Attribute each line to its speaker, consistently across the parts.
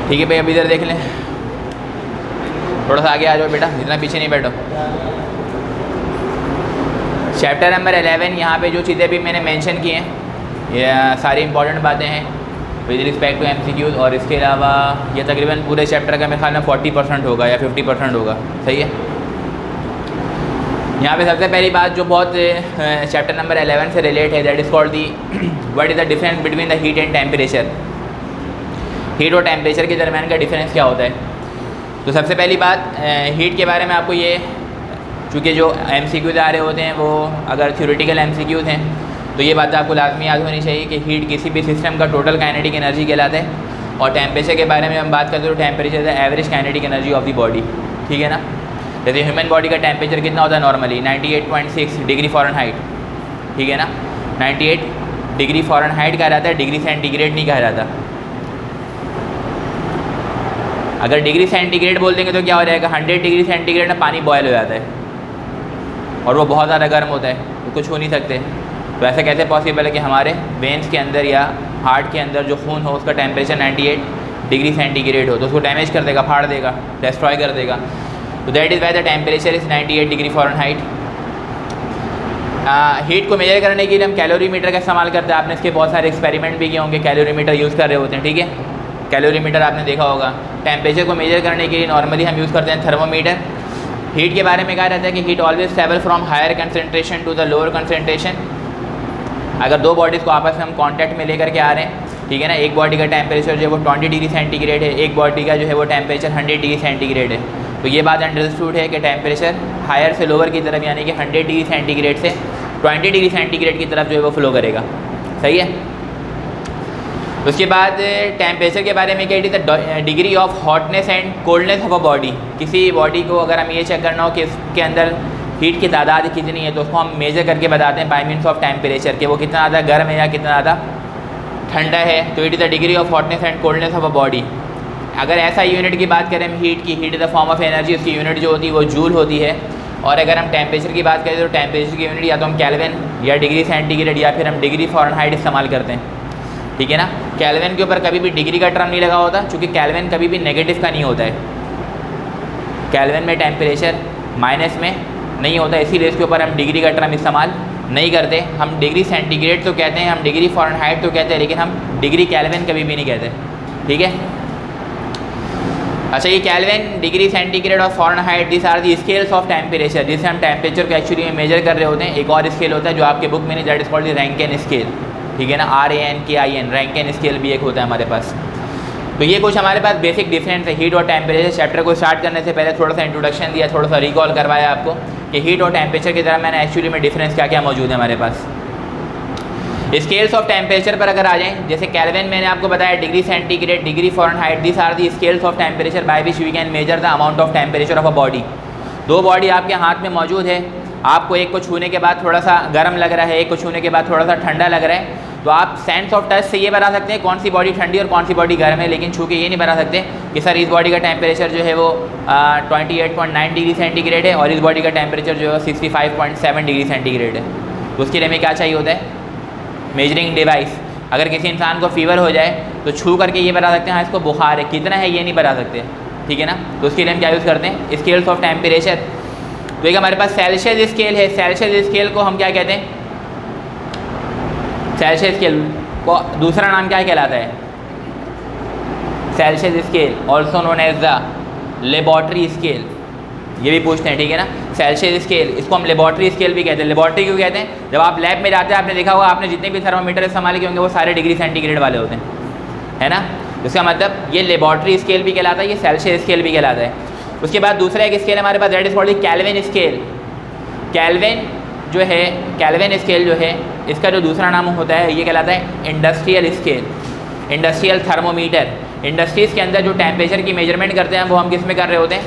Speaker 1: ठीक है भाई, अभी इधर देख लें, थोड़ा सा आगे आ जाओ बेटा, इतना पीछे नहीं बैठो। चैप्टर नंबर 11, यहाँ पे जो चीज़ें भी मैंने मेंशन की हैं ये सारी इंपॉर्टेंट बातें हैं विद रिस्पेक्ट टू MCQs, और इसके अलावा ये तकरीबन पूरे चैप्टर का मेरे ख्याल में 40% होगा या 50% होगा, सही है। यहाँ पे सबसे पहली बात जो बहुत चैप्टर नंबर 11 से रिलेट है, that is called the what is the difference between the heat and temperature. Heat और टेम्परेचर के दरमियान का डिफरेंस क्या होता है। तो सबसे पहली बात हीट के बारे में आपको ये, चूँकि जो MCQs आ रहे होते हैं वो अगर थ्योरेटिकल MCQs हैं तो ये बात आपको लाजमी याद होनी चाहिए कि हीट किसी भी सिस्टम का टोटल काइनेटिक एनर्जी कहलाता है, और टेम्परेचर के बारे में हम बात करते हैं तो temperature is the average kinetic energy of the body, ठीक है ना। जैसे ह्यूमन बॉडी का टेम्परेचर कितना होता है नॉर्मली 98.6 डिग्री फ़ारेनहाइट, ठीक है ना। 98 डिग्री फ़ारेनहाइट कहा जाता है, डिग्री सेंटीग्रेड नहीं कहा जाता। अगर डिग्री सेंटीग्रेड बोल देंगे तो क्या हो जाएगा, 100 डिग्री सेंटीग्रेड में पानी बॉयल हो जाता है और वो बहुत ज़्यादा गर्म होता है, तो कुछ हो नहीं सकते। तो ऐसा कैसे पॉसिबल है कि हमारे वेंस के अंदर या हार्ट के अंदर जो खून हो उसका टेम्परेचर 98 डिग्री सेंटीग्रेड हो, तो उसको डैमेज कर देगा, फाड़ देगा, डिस्ट्रॉय कर देगा। तो that is why the temperature is 98 degree Fahrenheit. Heat को मेजर करने के लिए हम कैलोरीमीटर का इस्तेमाल करते हैं। आपने इसके बहुत सारे एक्सपेरिमेंट भी किए होंगे, कैलोरीमीटर यूज़ कर रहे होते हैं, ठीक है। कैलोरीमीटर आपने देखा होगा। टेम्परेचर को मेजर करने के लिए नॉर्मली हम यूज़ करते हैं थर्मोमीटर। हीट के बारे में कहा जाता है कि heat always travel from higher concentration to the lower concentration. अगर दो बॉडीज़ को आपस में हम कांटेक्ट में लेकर के आ रहे हैं, ठीक है ना, एक बॉडी का टेम्परेचर जो है वो 20 डिग्री सेंटीग्रेड है, एक बॉडी का जो है वो टेम्परेचर 100 डिग्री सेंटीग्रेड है, तो ये बात अंडरस्टूड है कि टेम्परेचर हायर से लोअर की तरफ यानी कि 100 डिग्री सेंटीग्रेड से 20 डिग्री सेंटीग्रेड की तरफ जो है वो फ्लो करेगा, सही है। उसके बाद टेम्परेचर के बारे में क्या, it is the degree of hotness and coldness of a body. किसी बॉडी को अगर हम ये चेक करना हो कि इसके अंदर हीट की तादाद कितनी है तो उसको हम मेजर करके बताते हैं बाय मीन्स ऑफ टेम्परेचर, कि वो कितना ज़्यादा गर्म है या कितना ज़्यादा ठंडा है। तो it is the degree of hotness and coldness of a body. अगर ऐसा यूनिट की बात करें हम हीट की, heat is the form of energy, उसकी यूनिट जो होती है वो जूल होती है। और अगर हम टेम्परेचर की बात करें तो टेम्परेचर की यूनिट या तो हम केल्विन या डिग्री सेंटीग्रेड या फिर हम डिग्री फ़ारेनहाइट इस्तेमाल करते हैं, ठीक है ना। केल्विन के ऊपर कभी भी डिग्री का टर्म नहीं लगा होता, क्योंकि केल्विन कभी भी नेगेटिव का नहीं होता है। केल्विन में टेम्परेचर माइनस में नहीं होता, इसीलिए इसके ऊपर हम डिग्री का टर्म इस्तेमाल नहीं करते। हम डिग्री सेंटीग्रेड तो कहते हैं, हम डिग्री फ़ारेनहाइट तो कहते हैं, लेकिन हम डिग्री केल्विन कभी भी नहीं कहते, ठीक है। अच्छा, ये केल्विन, डिग्री सेंटीग्रेड और Fahrenheit, this are the scales of temperature, जिससे हम टेम्परेचर को एक्चुअली में मेजर कर रहे होते हैं। एक और स्केल होता है जो आपके बुक में नहीं, that is called the Rankine scale, ठीक है ना, RANKIN, रैंकिन स्केल भी एक होता है हमारे पास। तो ये कुछ हमारे पास बेसिक डिफरेंस है हीट और टेम्परेचर। चैप्टर को स्टार्ट करने से पहले थोड़ा सा इंट्रोडक्शन दिया, थोड़ा सा रिकॉल करवाया आपको कि हीट और टेम्परेचर की तरह मैंने एक्चुअली में डिफरेंस क्या क्या मौजूद है हमारे पास। स्केल्स ऑफ टेम्परेचर पर अगर आ जाएं, जैसे केल्विन मैंने आपको बताया, degree centigrade, degree Fahrenheit, this are the scales of temperature by which we can measure the amount of temperature of a body. दो बॉडी आपके हाथ में मौजूद है, आपको एक को छूने के बाद थोड़ा सा गर्म लग रहा है, एक को छूने के बाद थोड़ा सा ठंडा लग रहा है, तो आप सेंस ऑफ टच से ये बता सकते हैं कौन सी बॉडी ठंडी और कौन सी बॉडी गर्म है, लेकिन छू के ये नहीं बता सकते कि सर इस बॉडी का टेम्परेचर जो है वो 28.9 डिग्री सेंटीग्रेड है और इस बॉडी का टेम्परेचर जो है 65.7 डिग्री सेंटीग्रेड है। उसके लिए हमें क्या चाहिए होता है, मेजरिंग डिवाइस। अगर किसी इंसान को फीवर हो जाए तो छू करके ये बता सकते हैं हाँ इसको बुखार है, कितना है ये नहीं बता सकते, ठीक है ना। तो उसके लिए हम क्या यूज़ करते हैं, स्केल्स ऑफ टेम्परेचर। तो एक हमारे पास सेल्सियस स्केल है, सेल्सियस स्केल को हम क्या कहते हैं, सेल्सियस स्केल को दूसरा नाम क्या कहलाता है, Celsius scale, also known as the laboratory scale, ये भी पूछते हैं, ठीक है ना। सेल्सियस स्केल, इसको हम लेबॉर्ट्री स्केल भी कहते हैं। लेबॉर्ट्री क्यों कहते हैं, जब आप लैब में जाते हैं आपने देखा होगा, आपने जितने भी थर्मामीटर इस्तेमाल किए होंगे वो सारे डिग्री सेंटीग्रेड वाले होते हैं, है ना। इसका मतलब ये लेबॉर्ट्री स्केल भी कहलाता है, ये सेल्सियस स्केल भी कहलाता है। उसके बाद दूसरा एक स्केल हमारे पास, that is called Kelvin scale. Kelvin जो है, केल्विन स्केल जो है, इसका जो दूसरा नाम होता है ये कहलाता है industrial scale, industrial thermometer. Industries के अंदर जो टेम्परेचर की मेजरमेंट करते हैं वो हम किस में कर रहे होते हैं,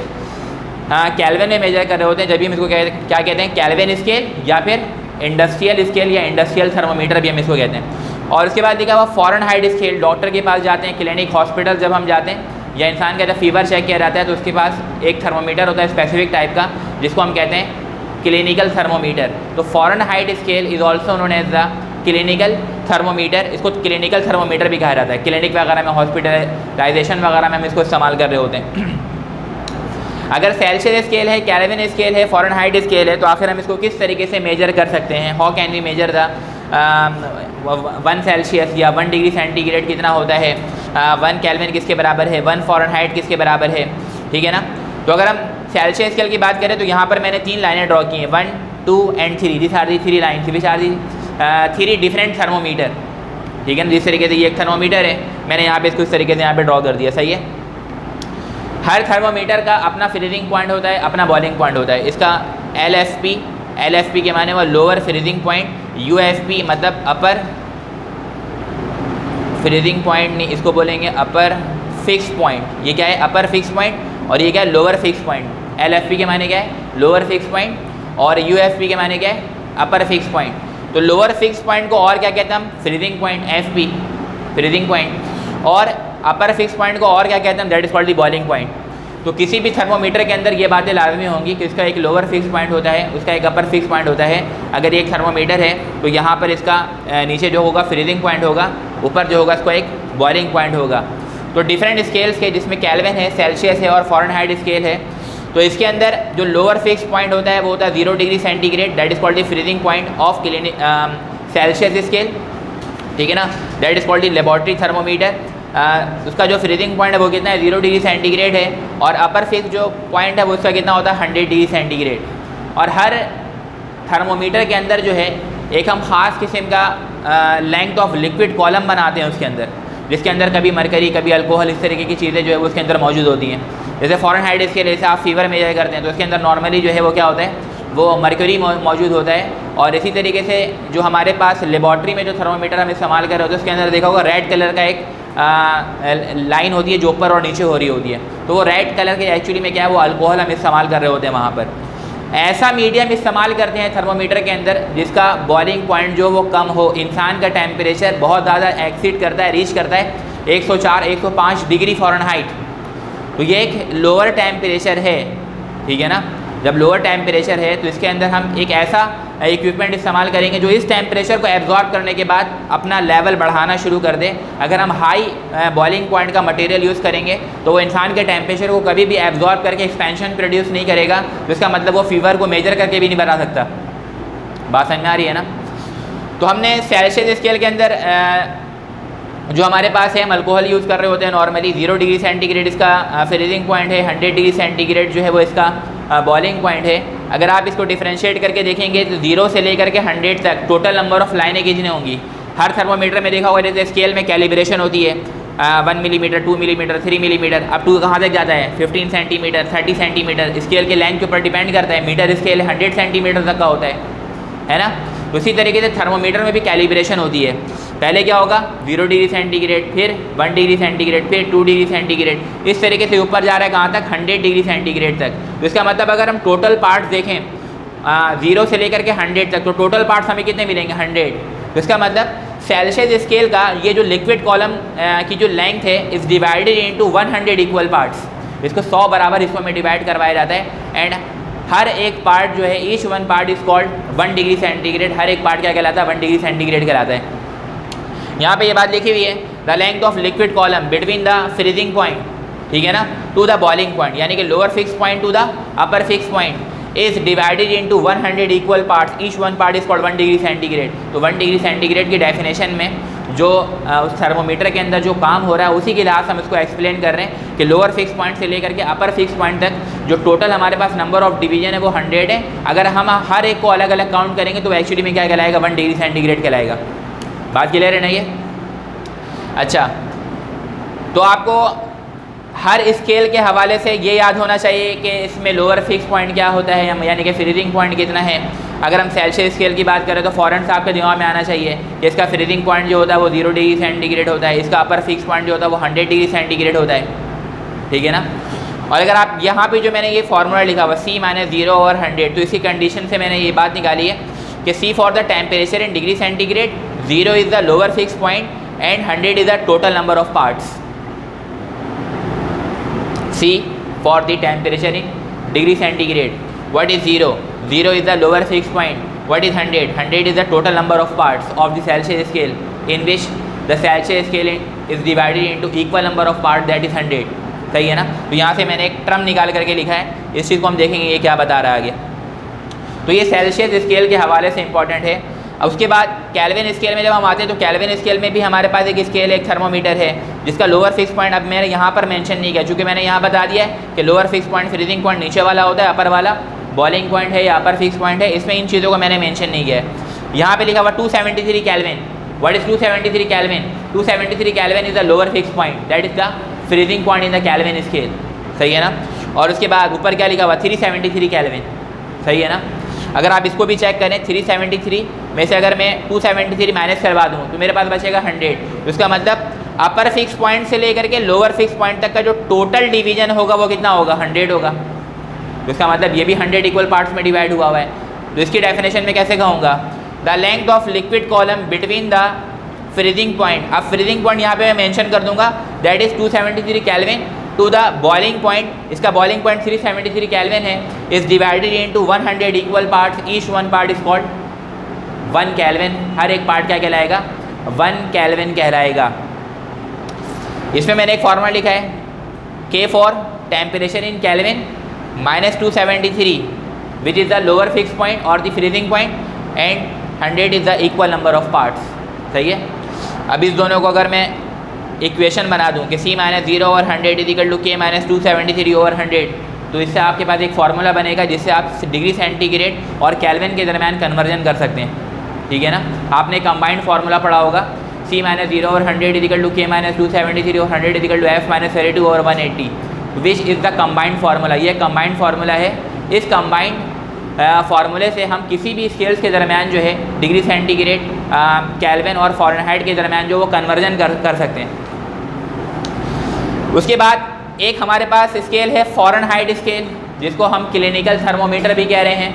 Speaker 1: केल्विन में मेजर कर रहे होते हैं। जब भी हम इसको क्या कहते हैं, केल्विन स्केल या फिर इंडस्ट्रियल स्केल या इंडस्ट्रियल थर्मोमीटर भी हम इसको कहते हैं। और उसके बाद देखा हुआ फ़ारेनहाइट स्केल, डॉक्टर के पास जाते हैं, क्लिनिक हॉस्पिटल जब हम जाते हैं या इंसान का जब फीवर चेक किया जाता है तो उसके पास एक थर्मोमीटर होता है स्पेसिफिक टाइप का जिसको हम कहते हैं क्लिनिकल थर्मोमीटर। तो Fahrenheit scale is also known as the clinical thermometer, इसको क्लिनिकल थर्मोमीटर भी कहा जाता है। क्लिनिक वगैरह में, हॉस्पिटलाइजेशन वगैरह में हम इसको इस्तेमाल कर रहे होते हैं। अगर सेल्सियस स्केल है, केल्विन स्केल है, फ़ारेनहाइट स्केल है, तो आखिर हम इसको किस तरीके से मेजर कर सकते हैं? How can we measure the 1 Celsius या 1 डिग्री सेंटीग्रेड कितना होता है, 1 केल्विन किसके बराबर है, 1 फ़ारेनहाइट किसके बराबर है, ठीक है ना। तो अगर हम सेल्सियस स्केल की बात करें तो यहाँ पर मैंने 3 लाइनें ड्रॉ की हैं, 1, 2 and 3। This are the 3 lines, which are the 3 different thermometer, ठीक है ना। जिस तरीके से ये एक थर्मोमीटर है, मैंने यहाँ पे इसको इस तरीके से यहाँ पे ड्रॉ कर दिया, सही है। हर थर्मोमीटर का अपना फ्रीजिंग पॉइंट होता है, अपना बॉइलिंग पॉइंट होता है। इसका LFP के माने वो लोअर फ्रीजिंग पॉइंट, UFP मतलब अपर फ्रीजिंग पॉइंट नहीं, इसको बोलेंगे अपर फिक्स पॉइंट। ये क्या है? Upper fix point. और ये क्या है? Lower fix point. LFP के माने क्या है? Lower fix point. और UFP के माने क्या है? Upper fix point. तो लोअर फिक्स पॉइंट को और क्या कहते हैं हम? Freezing point, FP freezing point. और अपर फिक्स पॉइंट को और क्या कहते हैं? That is called the boiling point. तो किसी भी थर्मोमीटर के अंदर ये बातें लाजमी होंगी कि इसका एक लोअर फिक्स पॉइंट होता है, उसका एक अपर फिक्स पॉइंट होता है। अगर ये एक थर्मोमीटर है तो यहाँ पर इसका नीचे जो होगा फ्रीजिंग पॉइंट होगा, ऊपर जो होगा इसको एक बॉइलिंग पॉइंट होगा। तो डिफरेंट स्केल्स के, जिसमें केल्विन है, सेल्सियस है और फ़ारेनहाइट स्केल है। तो इसके अंदर जो लोअर फिक्स पॉइंट होता है वो होता है 0 degree centigrade, that is called the freezing point of Celsius scale, ठीक है ना। That is called the laboratory thermometer. उसका जो फ्रीजिंग पॉइंट है वो कितना है? 0 डिग्री सेंटीग्रेड है। और अपर फिक्स जो पॉइंट है वो उसका कितना होता है? 100 डिग्री सेंटीग्रेड। और हर थर्मोमीटर के अंदर जो है एक हम ख़ास किस्म का लेंथ ऑफ लिक्विड कॉलम बनाते हैं उसके अंदर, जिसके अंदर कभी मरकरी, कभी अल्कोहल, इस तरीके की चीज़ें जो है वो उसके अंदर मौजूद होती हैं। जैसे फ़ारेनहाइट स्केल, जैसे आप फीवर मेजर करते हैं तो उसके अंदर नॉर्मली जो है वो क्या होता है? वो मरकरी मौजूद होता है। और इसी तरीके से जो हमारे पास लेबॉर्ट्री में जो थर्मोमीटर हम इस्तेमाल कर रहे होते हैं उसके अंदर देखा होगा रेड कलर का एक लाइन होती है जो ऊपर और नीचे हो रही होती है। तो वो रेड कलर के एक्चुअली में क्या है? वो अल्कोहल हम इस्तेमाल कर रहे होते हैं वहाँ पर। ऐसा मीडियम इस्तेमाल करते हैं थर्मोमीटर के अंदर जिसका बॉइलिंग पॉइंट जो वो कम हो। इंसान का टेम्परेचर बहुत ज़्यादा एक्सीड करता है, रीच करता है 104-105 डिग्री फ़ारेनहाइट। तो ये एक लोअर टेम्परेचर है, ठीक है ना। जब लोअर टेम्परेचर है तो इसके अंदर हम एक ऐसा इक्विपमेंट इस्तेमाल करेंगे जो इस टेम्परेचर को एब्जॉर्ब करने के बाद अपना लेवल बढ़ाना शुरू कर दे। अगर हम हाई बॉइलिंग पॉइंट का मटेरियल यूज़ करेंगे तो वो इंसान के टेम्परेचर को कभी भी एब्जॉर्ब करके एक्सपेंशन प्रोड्यूस नहीं करेगा, तो इसका मतलब वो फीवर को मेजर करके भी नहीं बता सकता। बात समझ में आ रही है ना। तो हमने सेल्सियस स्केल के अंदर जो हमारे पास है हम अल्कोहल यूज़ कर रहे होते हैं नॉर्मली। 0 डिग्री सेंटीग्रेड इसका फ्रीजिंग पॉइंट है, 100 डिग्री सेंटीग्रेड जो है वो इसका बॉइलिंग पॉइंट है। अगर आप इसको डिफ्रेंशिएट करके देखेंगे तो 0 से लेकर के 100 तक टोटल नंबर ऑफ लाइनें कितनी होंगी? हर थर्मोमीटर में देखा होगा जैसे स्केल में कैलिब्रेशन होती है, 1 मिलीमीटर, 2 मिलीमीटर, 3 मिलीमीटर, अब 2 कहाँ तक जाता है? 15 सेंटीमीटर, 30 सेंटीमीटर। स्केल के लेंथ के ऊपर डिपेंड करता है। मीटर स्केल 100 सेंटीमीटर तक का होता है ना। तो इसी तरीके से थर्मोमीटर में भी कैलिब्रेशन होती है। पहले क्या होगा? 0 डिग्री सेंटीग्रेड, फिर 1 डिग्री सेंटीग्रेड, फिर 2 डिग्री सेंटीग्रेड। इस तरीके से ऊपर जा रहा है कहाँ तक? 100 डिग्री सेंटीग्रेड तक। तो इसका मतलब अगर हम टोटल पार्ट्स देखें 0 से लेकर के 100 तक, तो टोटल पार्ट्स हमें कितने मिलेंगे? 100। तो इसका मतलब सेल्सियस स्केल का ये जो लिक्विड कॉलम की जो लेंथ है is divided into 100 equal parts. इसको 100 बराबर हिस्सों में डिवाइड करवाया जाता है। एंड हर एक पार्ट जो है, each one part is called 1 degree centigrade. हर एक पार्ट क्या कहलाता है? 1 डिग्री सेंटीग्रेड कहलाता है। यहाँ पे ये बात लिखी हुई है, the length of liquid column between the freezing point, ठीक है ना, टू द बॉइलिंग पॉइंट, यानी कि lower fix point two the upper fix point is divided into 100 equal parts. Each one part is called 1 degree centigrade. तो 1 degree centigrade की definition में जो उस थर्मोमीटर के अंदर जो काम हो रहा है उसी के लिहाज से हम इसको एक्सप्लेन कर रहे हैं कि लोअर फिक्स पॉइंट से लेकर के अपर फिक्स पॉइंट तक जो टोटल हमारे पास नंबर ऑफ डिवीजन है वो 100 है। अगर हम हर एक को अलग अलग काउंट करेंगे तो एक्चुअली में क्या कहलाएगा? 1 डिग्री सेंटीग्रेड कहलाएगा। बात क्लियर है ना ये? अच्छा, तो आपको हर स्केल के हवाले से ये याद होना चाहिए कि इसमें लोअर फिक्स पॉइंट क्या होता है, यानी कि फ्रीजिंग पॉइंट कितना है। अगर हम सेल्सियस स्केल की बात करें तो फ़ौरन से आपके दिमाग में आना चाहिए कि इसका फ्रीजिंग पॉइंट जो होता है वो 0 डिग्री सेंटीग्रेड होता है, इसका अपर फिक्स पॉइंट जो होता है वो 100 डिग्री सेंटीग्रेड होता है, ठीक है ना। और अगर आप यहाँ पे जो मैंने ये फार्मूला लिखा हुआ C माइनस 0 और 100, तो इसी कंडीशन से मैंने ये बात निकाली है कि C for the temperature in degree centigrade, 0 is the lower fix point and 100 is the total number of parts. C for the temperature in degree centigrade. What is 0? 0 is the lower fixed point. What is 100? 100 is the total number of parts of the Celsius scale. In which the Celsius scale is divided into equal number of part that is 100। सही है ना। तो यहाँ से मैंने एक term निकाल करके लिखा है, इस चीज़ को हम देखेंगे ये क्या बता रहा है आगे। तो ये सेल्सियस स्केल के हवाले से इंपॉर्टेंट है। अब उसके बाद केल्विन स्केल में जब हम आते हैं तो केल्विन स्केल में भी हमारे पास एक स्केल एक थर्मोमीटर है जिसका लोअर फिक्स पॉइंट अब मैंने यहाँ पर मेंशन नहीं किया, चूँकि मैंने यहाँ बता दिया है कि lower fix point freezing point नीचे वाला होता है, अपर वाला बॉइलिंग पॉइंट है या अपर फिक्स पॉइंट है, इसमें इन चीज़ों को मैंने मेंशन नहीं किया है। यहाँ पे लिखा हुआ 273 kelvin. What is 273 kelvin? 273 kelvin is the lower fix point that is the freezing point in the kelvin scale. सही है ना। और उसके बाद ऊपर क्या लिखा हुआ 373 केल्विन। सही है ना। अगर आप इसको भी चेक करें 373 में से अगर मैं 273 माइनस करवा दूँ तो मेरे पास बचेगा 100। तो इसका मतलब अपर फिक्स पॉइंट से लेकर के लोअर फिक्स पॉइंट तक का जो टोटल डिवीजन होगा वो कितना होगा? 100 होगा। तो इसका मतलब ये भी 100 इक्वल पार्ट्स में डिवाइड हुआ है। तो इसकी डेफिनेशन में कैसे कहूँगा? The length of liquid column between the freezing point. अब फ्रीजिंग पॉइंट यहाँ पे मैं मेंशन कर दूंगा that is 273 Kelvin to the boiling point. इसका बॉइलिंग पॉइंट 373 केल्विन है। Is divided into 100 equal parts. Each one part is called 1 Kelvin. हर एक पार्ट क्या कहलाएगा? 1 केल्विन कहलाएगा। इसमें मैंने एक फॉर्मूला लिखा है K for temperature in Kelvin -273 which is the lower fix point और the freezing point and 100 is the equal number of parts. सही है। अब इस दोनों को अगर मैं इक्वेशन बना दूं कि C-0 और 100 is equal to K -273 over 100, तो इससे आपके पास एक फार्मूला बनेगा जिससे आप डिग्री सेंटीग्रेड और केल्विन के दरमियान कन्वर्जन कर सकते हैं। ठीक है ना। आपने कंबाइंड फार्मूला पढ़ा होगा C-0 और 100 इज इक्वल टू K -273 और 100 is equal to F-32 over 180 which is the combined formula. ये कंबाइंड फार्मूला है। इस कंबाइंड फार्मूले से हम किसी भी स्केल्स के दरमियान जो है डिग्री सेंटीग्रेड, केल्विन और फ़ारेनहाइट के दरमियान जो वो कन्वर्जन कर सकते हैं। उसके बाद एक हमारे पास स्केल है फ़ारेनहाइट स्केल जिसको हम क्लिनिकल थर्मोमीटर भी कह रहे हैं।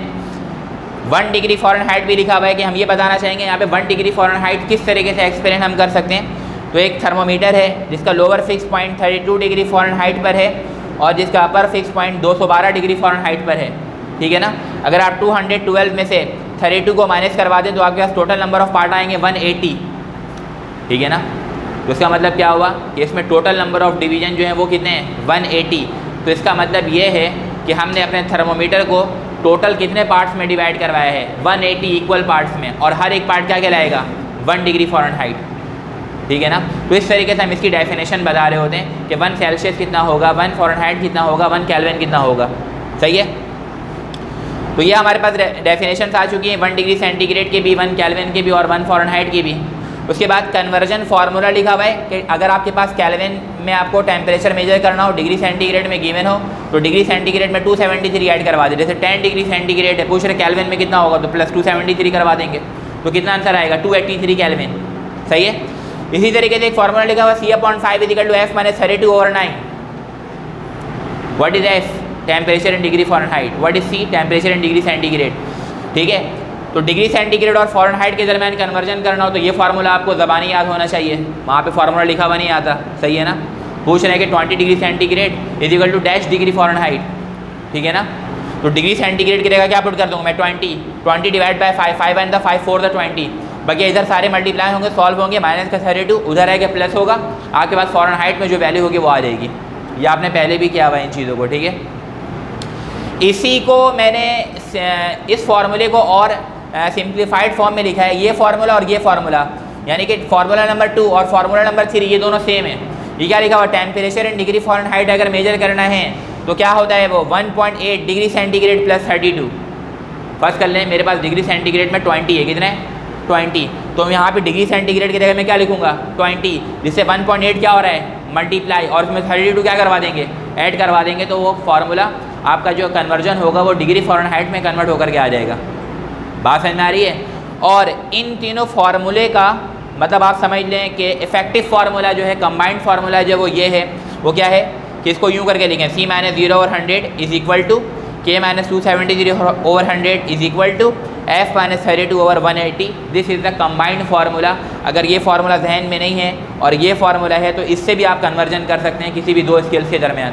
Speaker 1: 1 डिग्री फ़ारेनहाइट भी लिखा हुआ है कि हम ये बताना चाहेंगे यहाँ पे 1 डिग्री फ़ारेनहाइट किस तरीके से एक्सपेरिमेंट हम कर सकते हैं। तो एक थर्मोमीटर है जिसका lower fix point 32 degree Fahrenheit पर है और जिसका upper fix point 212 degree Fahrenheit पर है। ठीक है ना। अगर आप 212 में से 32 को माइनस करवा दें तो आपके पास टोटल नंबर ऑफ पार्ट आएंगे 180। ठीक है ना। तो इसका मतलब क्या हुआ कि इसमें टोटल नंबर ऑफ डिवीजन जो है वो कितने हैं? 180। तो इसका मतलब ये है कि हमने अपने थर्मोमीटर को टोटल कितने पार्ट्स में डिवाइड करवाया है? 180 इक्वल पार्ट्स में, और हर एक पार्ट क्या कहलाएगा? 1 डिग्री फ़ारेनहाइट। ठीक है ना। तो इस तरीके से हम इसकी डेफिनेशन बता रहे होते हैं कि 1 सेल्सियस कितना होगा, 1 फ़ारेनहाइट कितना होगा, 1 केल्विन कितना होगा। सही है। तो ये हमारे पास डेफिनेशन आ चुकी है 1 डिग्री सेंटीग्रेड के भी, 1 केल्विन के भी और 1 फ़ारेनहाइट के भी। उसके बाद कन्वर्जन फार्मूला लिखा हुआ है कि अगर आपके पास केल्विन में आपको टेम्परेचर मेजर करना हो, डिग्री सेंटीग्रेड में गिवन हो, तो डिग्री सेंटीग्रेड में 273 ऐड करवा दे। जैसे 10 डिग्री सेंटीग्रेड है, पूछ रहे केल्विन में कितना होगा, तो प्लस 273 करवा देंगे तो कितना आंसर आएगा? 283 केल्विन। सही है। इसी तरीके से एक फार्मूला लिखा हुआ C/5 is equal to F-32 over 9। What is F? Temperature in degree Fahrenheit. What is C? Temperature in degree centigrade. ठीक है। तो डिग्री सेंटीग्रेड और फ़ारेनहाइट के दरमियान कन्वर्जन करना हो तो ये फार्मूला आपको ज़बानी याद होना चाहिए, वहाँ पे फार्मूला लिखा हुआ नहीं आता। सही है ना। पूछ रहे हैं कि 20 degree centigrade is equal to dash degree Fahrenheit. ठीक है ना। तो डिग्री सेंटीग्रेड की जगह क्या पुट कर दूँगा मैं? 20 divide by 5, 5 and the 5 4 the 20। बाकी इधर सारे मल्टीप्लाई होंगे, सॉल्व होंगे, माइनस का 32 उधर है कि प्लस होगा, आपके पास फ़ारेनहाइट में जो वैल्यू होगी वो आ जाएगी। ये आपने पहले भी किया हुआ है इन चीज़ों को। ठीक है। इसी को मैंने इस फार्मूले को और सिंप्लीफाइड फॉर्म में लिखा है। ये फार्मूला और ये फार्मूला, यानी कि फार्मूला नंबर 2 और फार्मूला नंबर 3 ये दोनों सेम है। ये क्या लिखा हुआ? टेम्परेचर इन डिग्री फ़ारेनहाइट अगर मेजर करना है तो क्या होता है वो? 1.8 डिग्री सेंटीग्रेड प्लस 32। फर्स्ट कर लें, मेरे पास डिग्री सेंटीग्रेड में 20 है। कितने? 20। तो यहाँ पे डिग्री सेंटीग्रेड की जगह में क्या लिखूँगा? 20, जिससे 1.8 क्या हो रहा है? मल्टीप्लाई, और उसमें 32 क्या करवा देंगे? ऐड करवा देंगे। तो वो फार्मूला आपका जो कन्वर्जन होगा वो डिग्री फ़ारेनहाइट में कन्वर्ट होकर के आ जाएगा। बात समझ में आ रही है। और इन तीनों फार्मूले का मतलब आप समझ लें कि इफेक्टिव फार्मूला जो है, कंबाइंड फार्मूला जो वो ये है, वो क्या है कि इसको यूँ करके लिखें C-0 over 100 is equal to K -273 over 100 is equal to F-32 over 180। This is the combined formula. अगर ये फार्मूला जहन में नहीं है और ये फार्मूला है तो इससे भी आप कन्वर्जन कर सकते हैं किसी भी दो स्केल्स के दरमियान।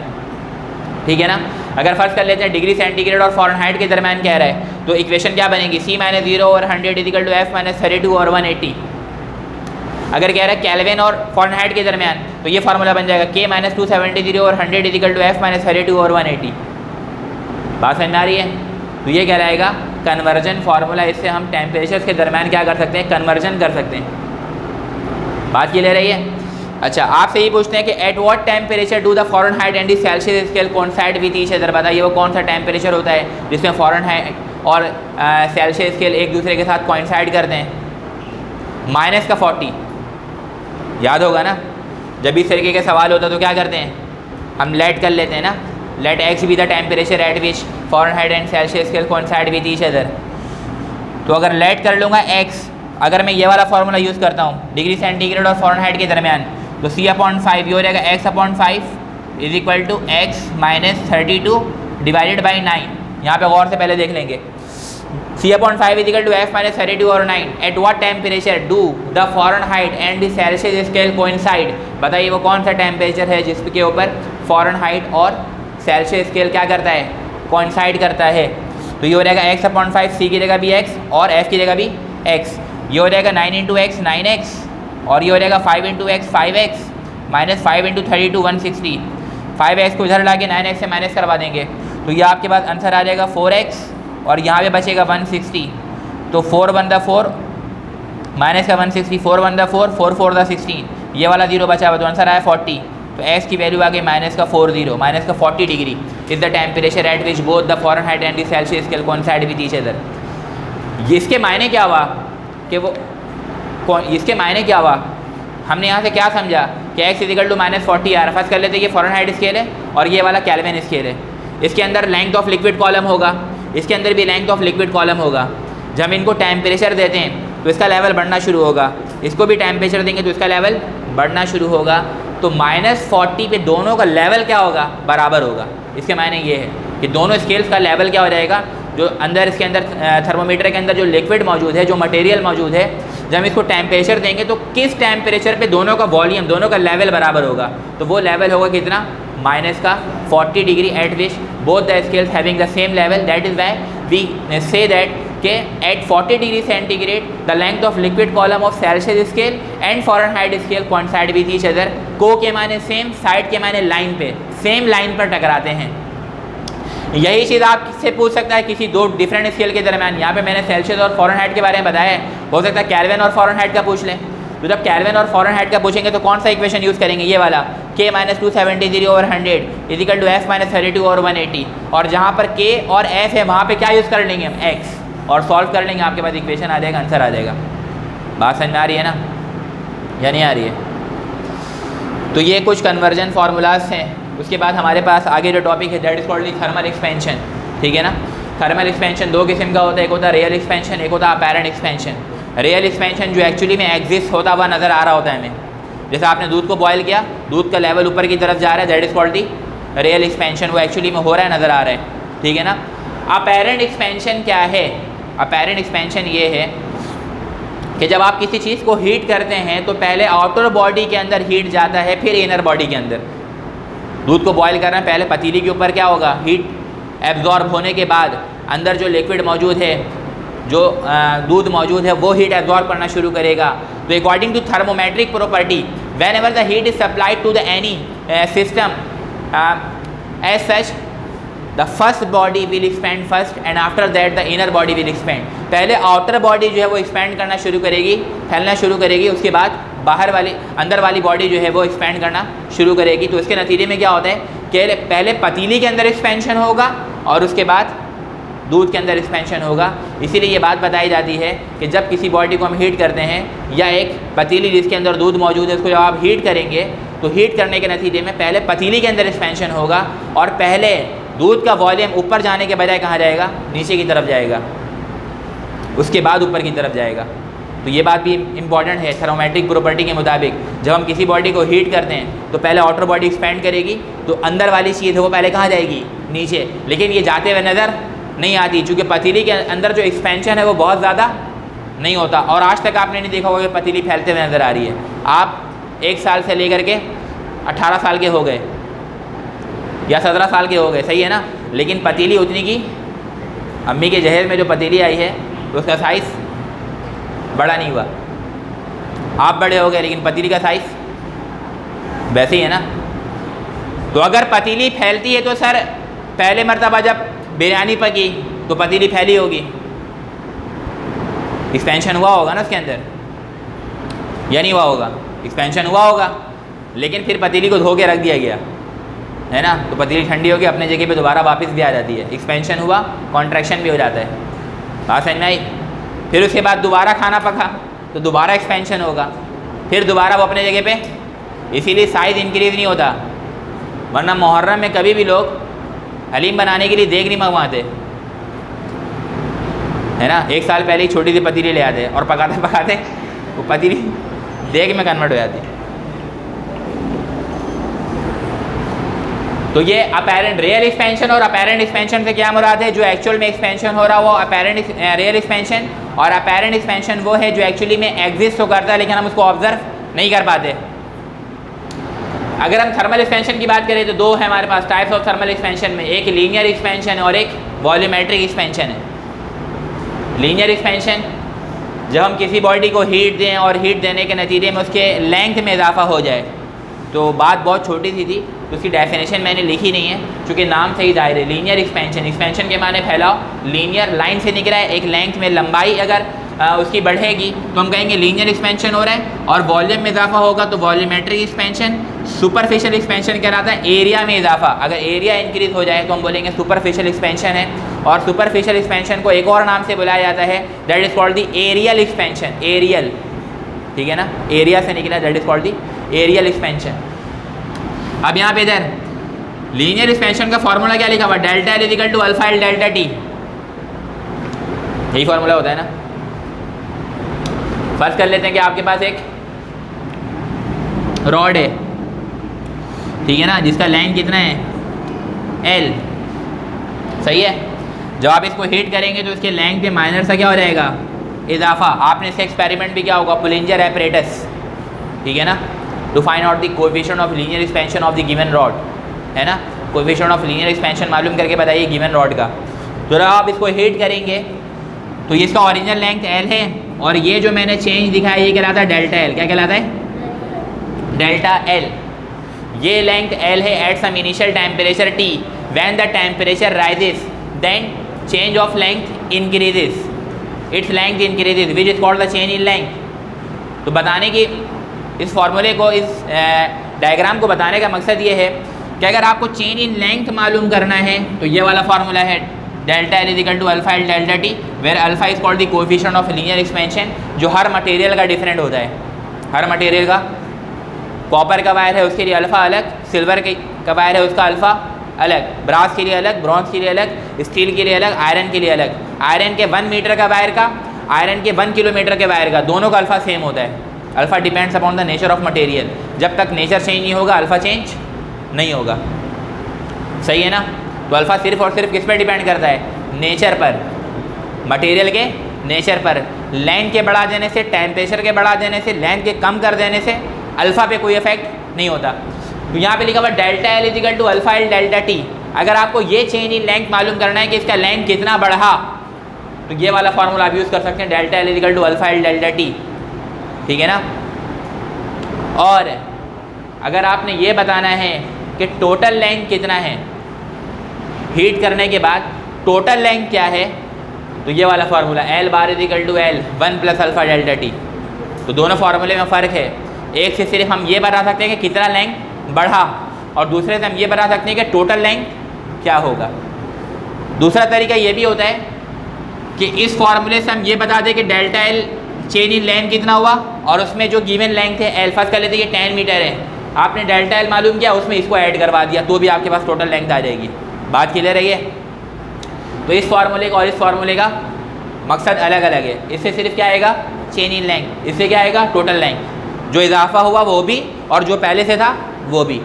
Speaker 1: ठीक है ना। अगर फर्स्ट कर लेते हैं डिग्री सेंटीग्रेड और फ़ारेनहाइट के दरमियान कह रहा है, तो इक्वेशन क्या बनेगी? C-0 over 100 is equal to F-32 over 180। अगर कह रहा है केल्विन और फ़ारेनहाइट के दरमियान, तो ये फार्मूला बन जाएगा K - 270 और 100 इक्वल टू F - 32 और 180। बात समझ में आ रही है? तो ये कहलाएगा कन्वर्जन फार्मूला। इससे हम टेम्परेचर्स के दरमियान क्या कर सकते हैं, कन्वर्जन कर सकते हैं। बात ये ले रही है। अच्छा, आपसे ये पूछते हैं कि at what temperature do the Fahrenheit and the Celsius scale coincide with each other. बताइए वो कौन सा टेम्परेचर होता है जिसमें फ़ारेनहाइट और सेल्सियस स्केल एक दूसरे के साथ कोइंसाइड करते हैं? -40 याद होगा ना। जब इस तरीके का सवाल होता है तो क्या करते हैं, हम लेट कर लेते हैं ना, let x be the temperature at which Fahrenheit and Celsius scale coincide with each other. तो अगर लेट कर लूँगा एक्स, अगर मैं ये वाला फार्मूला यूज़ करता हूँ डिग्री सेंटीग्रेड और फ़ारेनहाइट के दरमियान, तो C/5 ये हो जाएगा x/5 is equal to x - 32 divided by 9। यहाँ पे गौर से पहले देख लेंगे। C/5 is equal to F - 32 और 9। At what temperature do the Fahrenheit and the Celsius scale coincide. बताइए वो कौन सा टेम्परेचर है जिसके ऊपर फ़ारेनहाइट और सेल्सियस स्केल क्या करता है, कोइंसाइड करता है। तो ये हो जाएगा x/5, C की जगह भी x और F की जगह भी x। ये हो जाएगा 9 × x 9x और ये हो जाएगा 5 × x 5x - 5 × 32 160। 5x को इधर ला के 9x से माइनस करवा देंगे तो ये आपके पास आंसर आ जाएगा 4x और यहाँ पे बचेगा 160। तो 4 × 4 माइनस का 160, 4 × 4 4 4 16, ये वाला 0 बचा हुआ तो आंसर आया 40। तो x की वैल्यू आ गई -40 माइनस का 40 degree is the temperature at which both the Fahrenheit and the Celsius scale coincide with each other. इसके मायने क्या हुआ कि इसके मायने क्या हुआ, हमने यहाँ से क्या समझा कि x इक्वल टू -40 आ रहा। फर्स्ट कर लेते हैं ये फ़ारेनहाइट स्केल है और ये वाला केल्विन स्केल है। इसके अंदर लेंथ ऑफ लिक्विड कॉलम होगा, इसके अंदर भी लेंथ ऑफ लिक्विड कॉलम होगा। जब हम इनको टेम्परेचर देते हैं तो इसका लेवल बढ़ना शुरू होगा, इसको भी टेम्परेचर देंगे तो इसका लेवल बढ़ना शुरू होगा। तो -40 पे दोनों का लेवल क्या होगा, बराबर होगा। इसके मायने ये है कि दोनों स्केल्स का लेवल क्या हो जाएगा, जो अंदर इसके अंदर थर्मोमीटर के अंदर जो लिक्विड मौजूद है, जो मटेरियल मौजूद है, जब हम इसको टेम्परेचर देंगे तो किस टेम्परेचर पे दोनों का वॉल्यूम, दोनों का लेवल बराबर होगा। तो वो लेवल होगा कितना, -40 degree at which both the scales having the same level. That is why we say that कि at 40 degree centigrade the length of liquid column of Celsius scale and Fahrenheit scale coincide with each other. को के माने same, side के माने line पे, same line पर टकराते हैं। यही चीज़ आपसे पूछ सकता है किसी दो डिफरेंट स्केल के दरमियान। यहाँ पे मैंने सेल्सियस और फ़ारेनहाइट के बारे में बताया है, हो सकता है केल्विन और फ़ारेनहाइट का पूछ लें। तो जब केल्विन और फ़ारेनहाइट का पूछेंगे तो कौन सा इक्वेशन यूज़ करेंगे, ये वाला K - 270 और 100 इज इक्वल टू F - 32 और 180। और जहाँ पर K और F है वहाँ पे क्या यूज़ कर लेंगे हम, x, और सॉल्व कर लेंगे, आपके पास इक्वेशन आ जाएगा, आंसर आ जाएगा। बात समझ में आ रही है ना, या नहीं आ रही है? तो ये कुछ कन्वर्जन फार्मूलाज हैं। उसके बाद हमारे पास आगे जो टॉपिक है that is called thermal expansion. ठीक है ना। थर्मल एक्सपेंशन दो किस्म का होता है, एक होता है रियल एक्सपेंशन, एक होता है अपैरेंट एक्सपेंशन। रियल एक्सपेंशन जो एक्चुअली में एग्जिस्ट होता हुआ नज़र आ रहा होता है हमें, जैसे आपने दूध को बॉयल किया, दूध का लेवल ऊपर की तरफ जा रहा है, that is called the real expansion, वो एक्चुअली में हो रहा है, नज़र आ रहा है। ठीक है ना। अपैरेंट एक्सपेंशन क्या है? अपैरेंट एक्सपेंशन ये है कि जब आप किसी चीज़ को हीट करते हैं तो पहले आउटर बॉडी के अंदर हीट जाता है, फिर इनर बॉडी के अंदर। दूध को बॉयल करना है, पहले पतीली के ऊपर क्या होगा, हीट एब्जॉर्ब होने के बाद अंदर जो लिक्विड मौजूद है, जो दूध मौजूद है, वो हीट एब्जॉर्ब करना शुरू करेगा। तो according to thermometric property whenever the heat is supplied to the any system as such the first body will expand first and after that the inner body will expand. पहले outer body जो है वो expand करना शुरू करेगी, फैलना शुरू करेगी, उसके बाद बाहर वाली, अंदर वाली बॉडी जो है वो एक्सपेंड करना शुरू करेगी। तो इसके नतीजे में क्या होता है कि पहले पतीली के अंदर एक्सपेंशन होगा और उसके बाद दूध के अंदर एक्सपेंशन होगा। इसीलिए ये बात बताई जाती है कि जब किसी बॉडी को हम हीट करते हैं या एक पतीली जिसके अंदर दूध मौजूद है उसको जब आप हीट करेंगे तो हीट करने के नतीजे में पहले पतीली के अंदर एक्सपेंशन होगा और पहले दूध का वॉल्यूम ऊपर जाने के बजाय कहाँ जाएगा, नीचे की तरफ जाएगा, उसके बाद ऊपर की तरफ जाएगा। तो ये बात भी इंपॉर्टेंट है थर्मोमेट्रिक प्रॉपर्टी के मुताबिक। जब हम किसी बॉडी को हीट करते हैं तो पहले आउटर बॉडी एक्सपेंड करेगी, तो अंदर वाली चीज़ है वो पहले कहाँ जाएगी, नीचे। लेकिन ये जाते हुए नज़र नहीं आती क्योंकि पतीली के अंदर जो एक्सपेंशन है वो बहुत ज़्यादा नहीं होता। और आज तक आपने नहीं देखा होगा कि पतीली फैलते हुए नज़र आ रही है। आप 1 साल से लेकर के 18 साल के हो गए या 17 साल के हो गए, सही है ना, लेकिन पतीली उतनी की, अम्मी के जहेज में जो पतीली आई है तो उसका साइज़ बड़ा नहीं हुआ। आप बड़े हो गए लेकिन पतीली का साइज़ वैसे ही है ना। तो अगर पतीली फैलती है तो सर पहले मरतबा जब बिरयानी पकी तो पतीली फैली होगी, एक्सपेंशन हुआ होगा ना उसके अंदर, या नहीं हुआ होगा? एक्सपेंशन हुआ होगा, लेकिन फिर पतीली को धो के रख दिया गया है ना, तो पतीली ठंडी होगी अपने जगह पे दोबारा वापस भी आ जाती है। एक्सपेंशन हुआ, कॉन्ट्रैक्शन भी हो जाता है। बात समझ में आई? फिर उसके बाद दोबारा खाना पका तो दोबारा एक्सपेंशन होगा, फिर दोबारा वो अपने जगह पे, इसीलिए साइज़ इंक्रीज़ नहीं होता। वरना मुहर्रम में कभी भी लोग हलीम बनाने के लिए देग नहीं मंगवाते है ना। एक साल पहले ही छोटी सी पतीली ले आते और पकाते पकाते वो पतीली देग में कन्वर्ट हो जाती। तो ये अपेरेंट रियल एक्सपेंशन और अपेरेंट एक्सपेंशन से क्या मुराद है? जो एक्चुअल में एक्सपेंशन हो रहा है वो अपेरेंट रियल एक्सपेंशन, और अपेरेंट एक्सपेंशन वो है जो एक्चुअली में एग्जिस्ट तो करता है लेकिन हम उसको ऑब्जर्व नहीं कर पाते। अगर हम थर्मल एक्सपेंशन की बात करें तो दो है हमारे पास टाइप्स ऑफ थर्मल एक्सपेंशन में, एक लीनियर एक्सपेंशन है और एक वॉल्यूमेट्रिक एक्सपेंशन है। लीनियर एक्सपेंशन जब हम किसी बॉडी को हीट दें और हीट देने के नतीजे में उसके लेंथ में इजाफा हो जाए, तो बात बहुत छोटी सी थी तो उसकी डेफिनेशन मैंने लिखी नहीं है क्योंकि नाम से ही जाहिर है। लीनियर एक्सपेंशन, एक्सपेंशन के माने फैलाव, लीनियर लाइन से निकला है, एक लेंथ में लंबाई अगर उसकी बढ़ेगी तो हम कहेंगे लीनियर एक्सपेंशन हो रहा है, और वॉल्यूम में इजाफा होगा तो वॉल्यूमेट्रिक एक्सपेंशन। सुपरफिशियल एक्सपेंशन कहलाता है एरिया में इजाफा, अगर एरिया इंक्रीज हो जाए तो हम बोलेंगे सुपरफिशियल एक्सपेंशन है। और सुपरफिशियल एक्सपेंशन को एक और नाम से बुलाया जाता है, that is called the areal expansion. Areal, ठीक है ना, एरिया से निकला, that is called the areal expansion. अब यहाँ पे इधर लीनियर एक्सपेंशन का फॉर्मूला क्या लिखा हुआ? Delta L equal to alpha L delta T, यही फॉर्मूला होता है ना। फर्ज कर लेते हैं कि आपके पास एक रॉड है, ठीक है ना, जिसका लेंथ कितना है? एल, सही है। जब आप इसको हीट करेंगे तो इसके लेंथ पे माइनर सा क्या हो जाएगा? इजाफा। आपने इसका एक्सपेरिमेंट भी किया होगा, पुलिंजर एपरेटस, ठीक है ना, to find out the coefficient of linear expansion of the given rod, है ना। कोएफिशिएंट ऑफ लीनियर एक्सपेंशन मालूम करके बताइए गिवन रॉड का। तो जब आप इसको हीट करेंगे तो ये इसका ओरिजिनल लेंथ एल है, और ये जो मैंने चेंज दिखाया ये कहलाता है डेल्टा एल। क्या कहलाता है? Delta L. ये लेंथ एल है at some initial temperature T, when the temperature rises then change of length increases, its length increases which is called the change in length. तो बताने की इस फॉर्मूले को, इस डायग्राम को बताने का मकसद ये है कि अगर आपको चेंज इन लेंथ मालूम करना है तो ये वाला फार्मूला है, delta L is equal to alpha L delta T, where alpha is called the coefficient of linear expansion, जो हर मटेरियल का डिफरेंट होता है। हर मटेरियल का, कॉपर का वायर है उसके लिए अल्फ़ा अलग, सिल्वर का वायर है उसका अल्फ़ा अलग, ब्रास के लिए अलग, ब्रॉन्ज के लिए अलग, स्टील के लिए अलग, आयरन के लिए अलग। आयरन के 1 मीटर का वायर का, आयरन के 1 किलोमीटर के वायर का, दोनों का अल्फ़ा सेम होता है। Alpha depends upon the nature of material. जब तक नेचर चेंज नहीं होगा अल्फ़ा चेंज नहीं होगा, सही है ना। तो अल्फ़ा सिर्फ और सिर्फ किस पर डिपेंड करता है? नेचर पर, मटेरियल के नेचर पर। लेंथ के बढ़ा देने से, टेम्परेचर के बढ़ा देने से, लेंथ के कम कर देने से अल्फ़ा पे कोई इफेक्ट नहीं होता। तो यहाँ पे लिखा हुआ delta L is equal to alpha L delta T. अगर आपको ये चेंज इन लेंथ मालूम करना है कि इसका लेंथ कितना बढ़ा, तो ये वाला फार्मूला आप यूज़ कर सकते हैं, delta L is equal to alpha L delta T, ठीक है ना। और अगर आपने ये बताना है कि टोटल लेंथ कितना है हीट करने के बाद, टोटल लेंथ क्या है, तो ये वाला formula L bar is equal to L 1 plus alpha delta T. तो दोनों फार्मूले में फ़र्क है। एक से सिर्फ हम ये बता सकते हैं कि कितना लेंथ बढ़ा, और दूसरे से हम ये बता सकते हैं कि टोटल लेंथ क्या होगा। दूसरा तरीका ये भी होता है कि इस फार्मूले से हम ये बता दें कि delta L change in length कितना हुआ, और उसमें जो गिवन लेंथ है एल, फर्स्ट कर लेते हैं कि 10 मीटर है, आपने डेल्टा एल मालूम किया, उसमें इसको ऐड करवा दिया तो भी आपके पास टोटल लेंथ आ जाएगी। बात क्लियर है ये? तो इस फार्मूले का और इस फार्मूले का मकसद अलग अलग है। इससे सिर्फ क्या आएगा? चेंज इन लेंथ, इससे क्या आएगा? Total length. जो इजाफा हुआ वो भी, और जो पहले से था वो भी।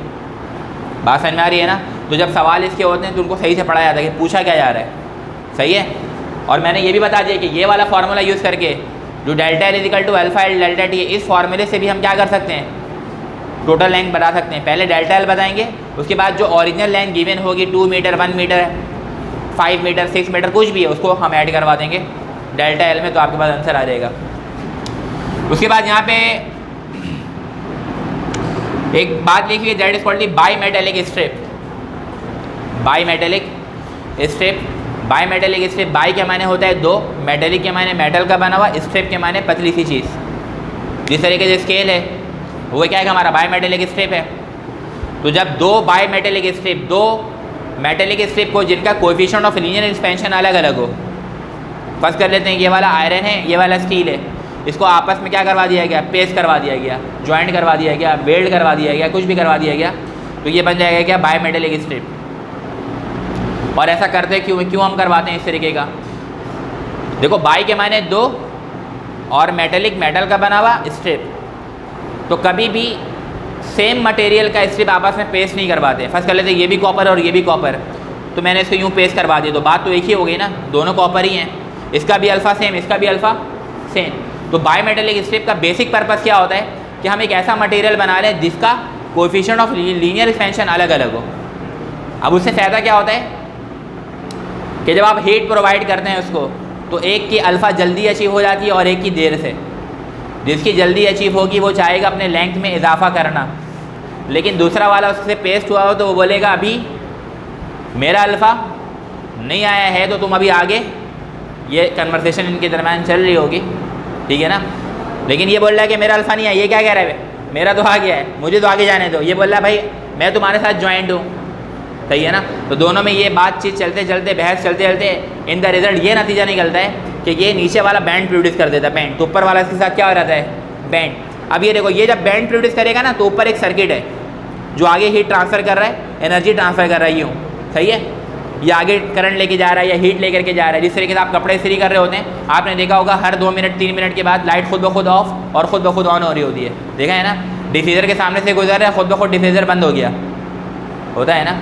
Speaker 1: बात समझ में आ रही है ना। तो जब सवाल इसके होते हैं तो उनको सही से पढ़ा जाता है कि पूछा क्या जा रहा है, सही है। और मैंने ये भी बता दिया कि ये वाला फार्मूला यूज़ करके जो delta L is equal to alpha L delta T, इस फार्मूले से भी हम क्या कर सकते हैं? टोटल लेंथ बता सकते हैं। पहले डेल्टा एल बताएंगे, उसके बाद जो ओरिजिनल लेंथ गिवन होगी 2 मीटर, 1 मीटर, 5 मीटर, 6 मीटर, कुछ भी है, उसको हम ऐड करवा देंगे डेल्टा एल में, तो आपके पास आंसर आ जाएगा। उसके बाद यहाँ पे एक बात लिखिए, that is called the by metallic strip. By metallic strip, by metallic strip, by के माने होता है दो, मेटेलिक के माने मेटल का बना हुआ, स्ट्रिप के माने पतली सी चीज़। जिस तरीके से स्केल है वो क्या है, हमारा बाई मेटेलिक स्ट्रिप है। तो जब दो बाई मेटेलिक स्ट्रिप, दो मेटेलिक स्ट्रिप को जिनका कोएफिशिएंट ऑफ लीनियर एक्सपेंशन अलग अलग हो, फर्स्ट कर लेते हैं, ये वाला आयरन है, ये वाला स्टील है, इसको आपस में क्या करवा दिया गया, पेस्ट करवा दिया गया, ज्वाइंट करवा दिया गया, वेल्ड करवा दिया गया, कुछ भी करवा दिया गया, तो ये बन जाएगा क्या, बाई मेटेलिक स्ट्रिप। और ऐसा करते क्यों हम करवाते हैं इस तरीके का, देखो बाई के माने दो और मेटेलिक मेटल का बना हुआ स्ट्रिप, तो कभी भी सेम मटेरियल का स्ट्रिप आपस में पेस्ट नहीं करवाते। फर्स्ट कर लेते ये भी कॉपर और ये भी कॉपर, तो मैंने इसको यूँ पेस्ट करवा दिया, तो बात तो एक ही हो गई ना, दोनों कॉपर ही हैं, इसका भी अल्फ़ा सेम, इसका भी अल्फ़ा सेम। तो बाई मेटेलिक स्ट्रिप का बेसिक पर्पस क्या होता है कि हम एक ऐसा मटेरियल बना लें जिसका कोएफिशिएंट ऑफ लीनियर एक्सपेंशन अलग अलग हो। अब उससे फ़ायदा क्या होता है कि जब आप हीट प्रोवाइड करते हैं उसको, तो एक की अल्फ़ा जल्दी अचीव हो जाती है और एक की देर से। जिसकी जल्दी अचीव होगी वो चाहेगा अपने लेंथ में इजाफा करना, लेकिन दूसरा वाला उससे पेस्ट हुआ हो तो वो बोलेगा अभी मेरा अल्फ़ा नहीं आया है, तो तुम अभी आगे, ये कन्वर्सेशन इनके दरम्यान चल रही होगी, ठीक है ना। लेकिन ये बोल रहा है कि मेरा अल्फ़ा नहीं आया, ये क्या कह रहा है, मेरा तो आ गया है, मुझे तो आगे जाने दो। ये बोल रहा है भाई मैं तुम्हारे साथ ज्वाइंट हूँ, सही है ना। तो दोनों में ये बातचीत चलते चलते, बहस चलते चलते इन द रिजल्ट ये नतीजा निकलता है कि ये नीचे वाला बैंड प्रोड्यूस कर देता है, बैंड, तो ऊपर वाला इसके साथ क्या हो रहता है, बैंड। अब ये देखो, ये जब बैंड प्रोड्यूस करेगा ना, तो ऊपर एक सर्किट है जो आगे हीट ट्रांसफ़र कर रहा है, एनर्जी ट्रांसफ़र कर रहा है, यूँ सही है, ये आगे करंट लेके जा रहा है या हीट लेकर के जा रहा है। जिस तरीके से आप कपड़े इस्त्री कर रहे होते हैं, आपने देखा होगा हर 2 मिनट 3 मिनट के बाद लाइट खुद ब खुद ऑफ और खुद ब खुद ऑन हो रही होती है, देखा है ना। डिफ्यूज़र के सामने से गुजर रहा है, खुद ब खुद डिफ्यूज़र बंद हो गया, होता है ना,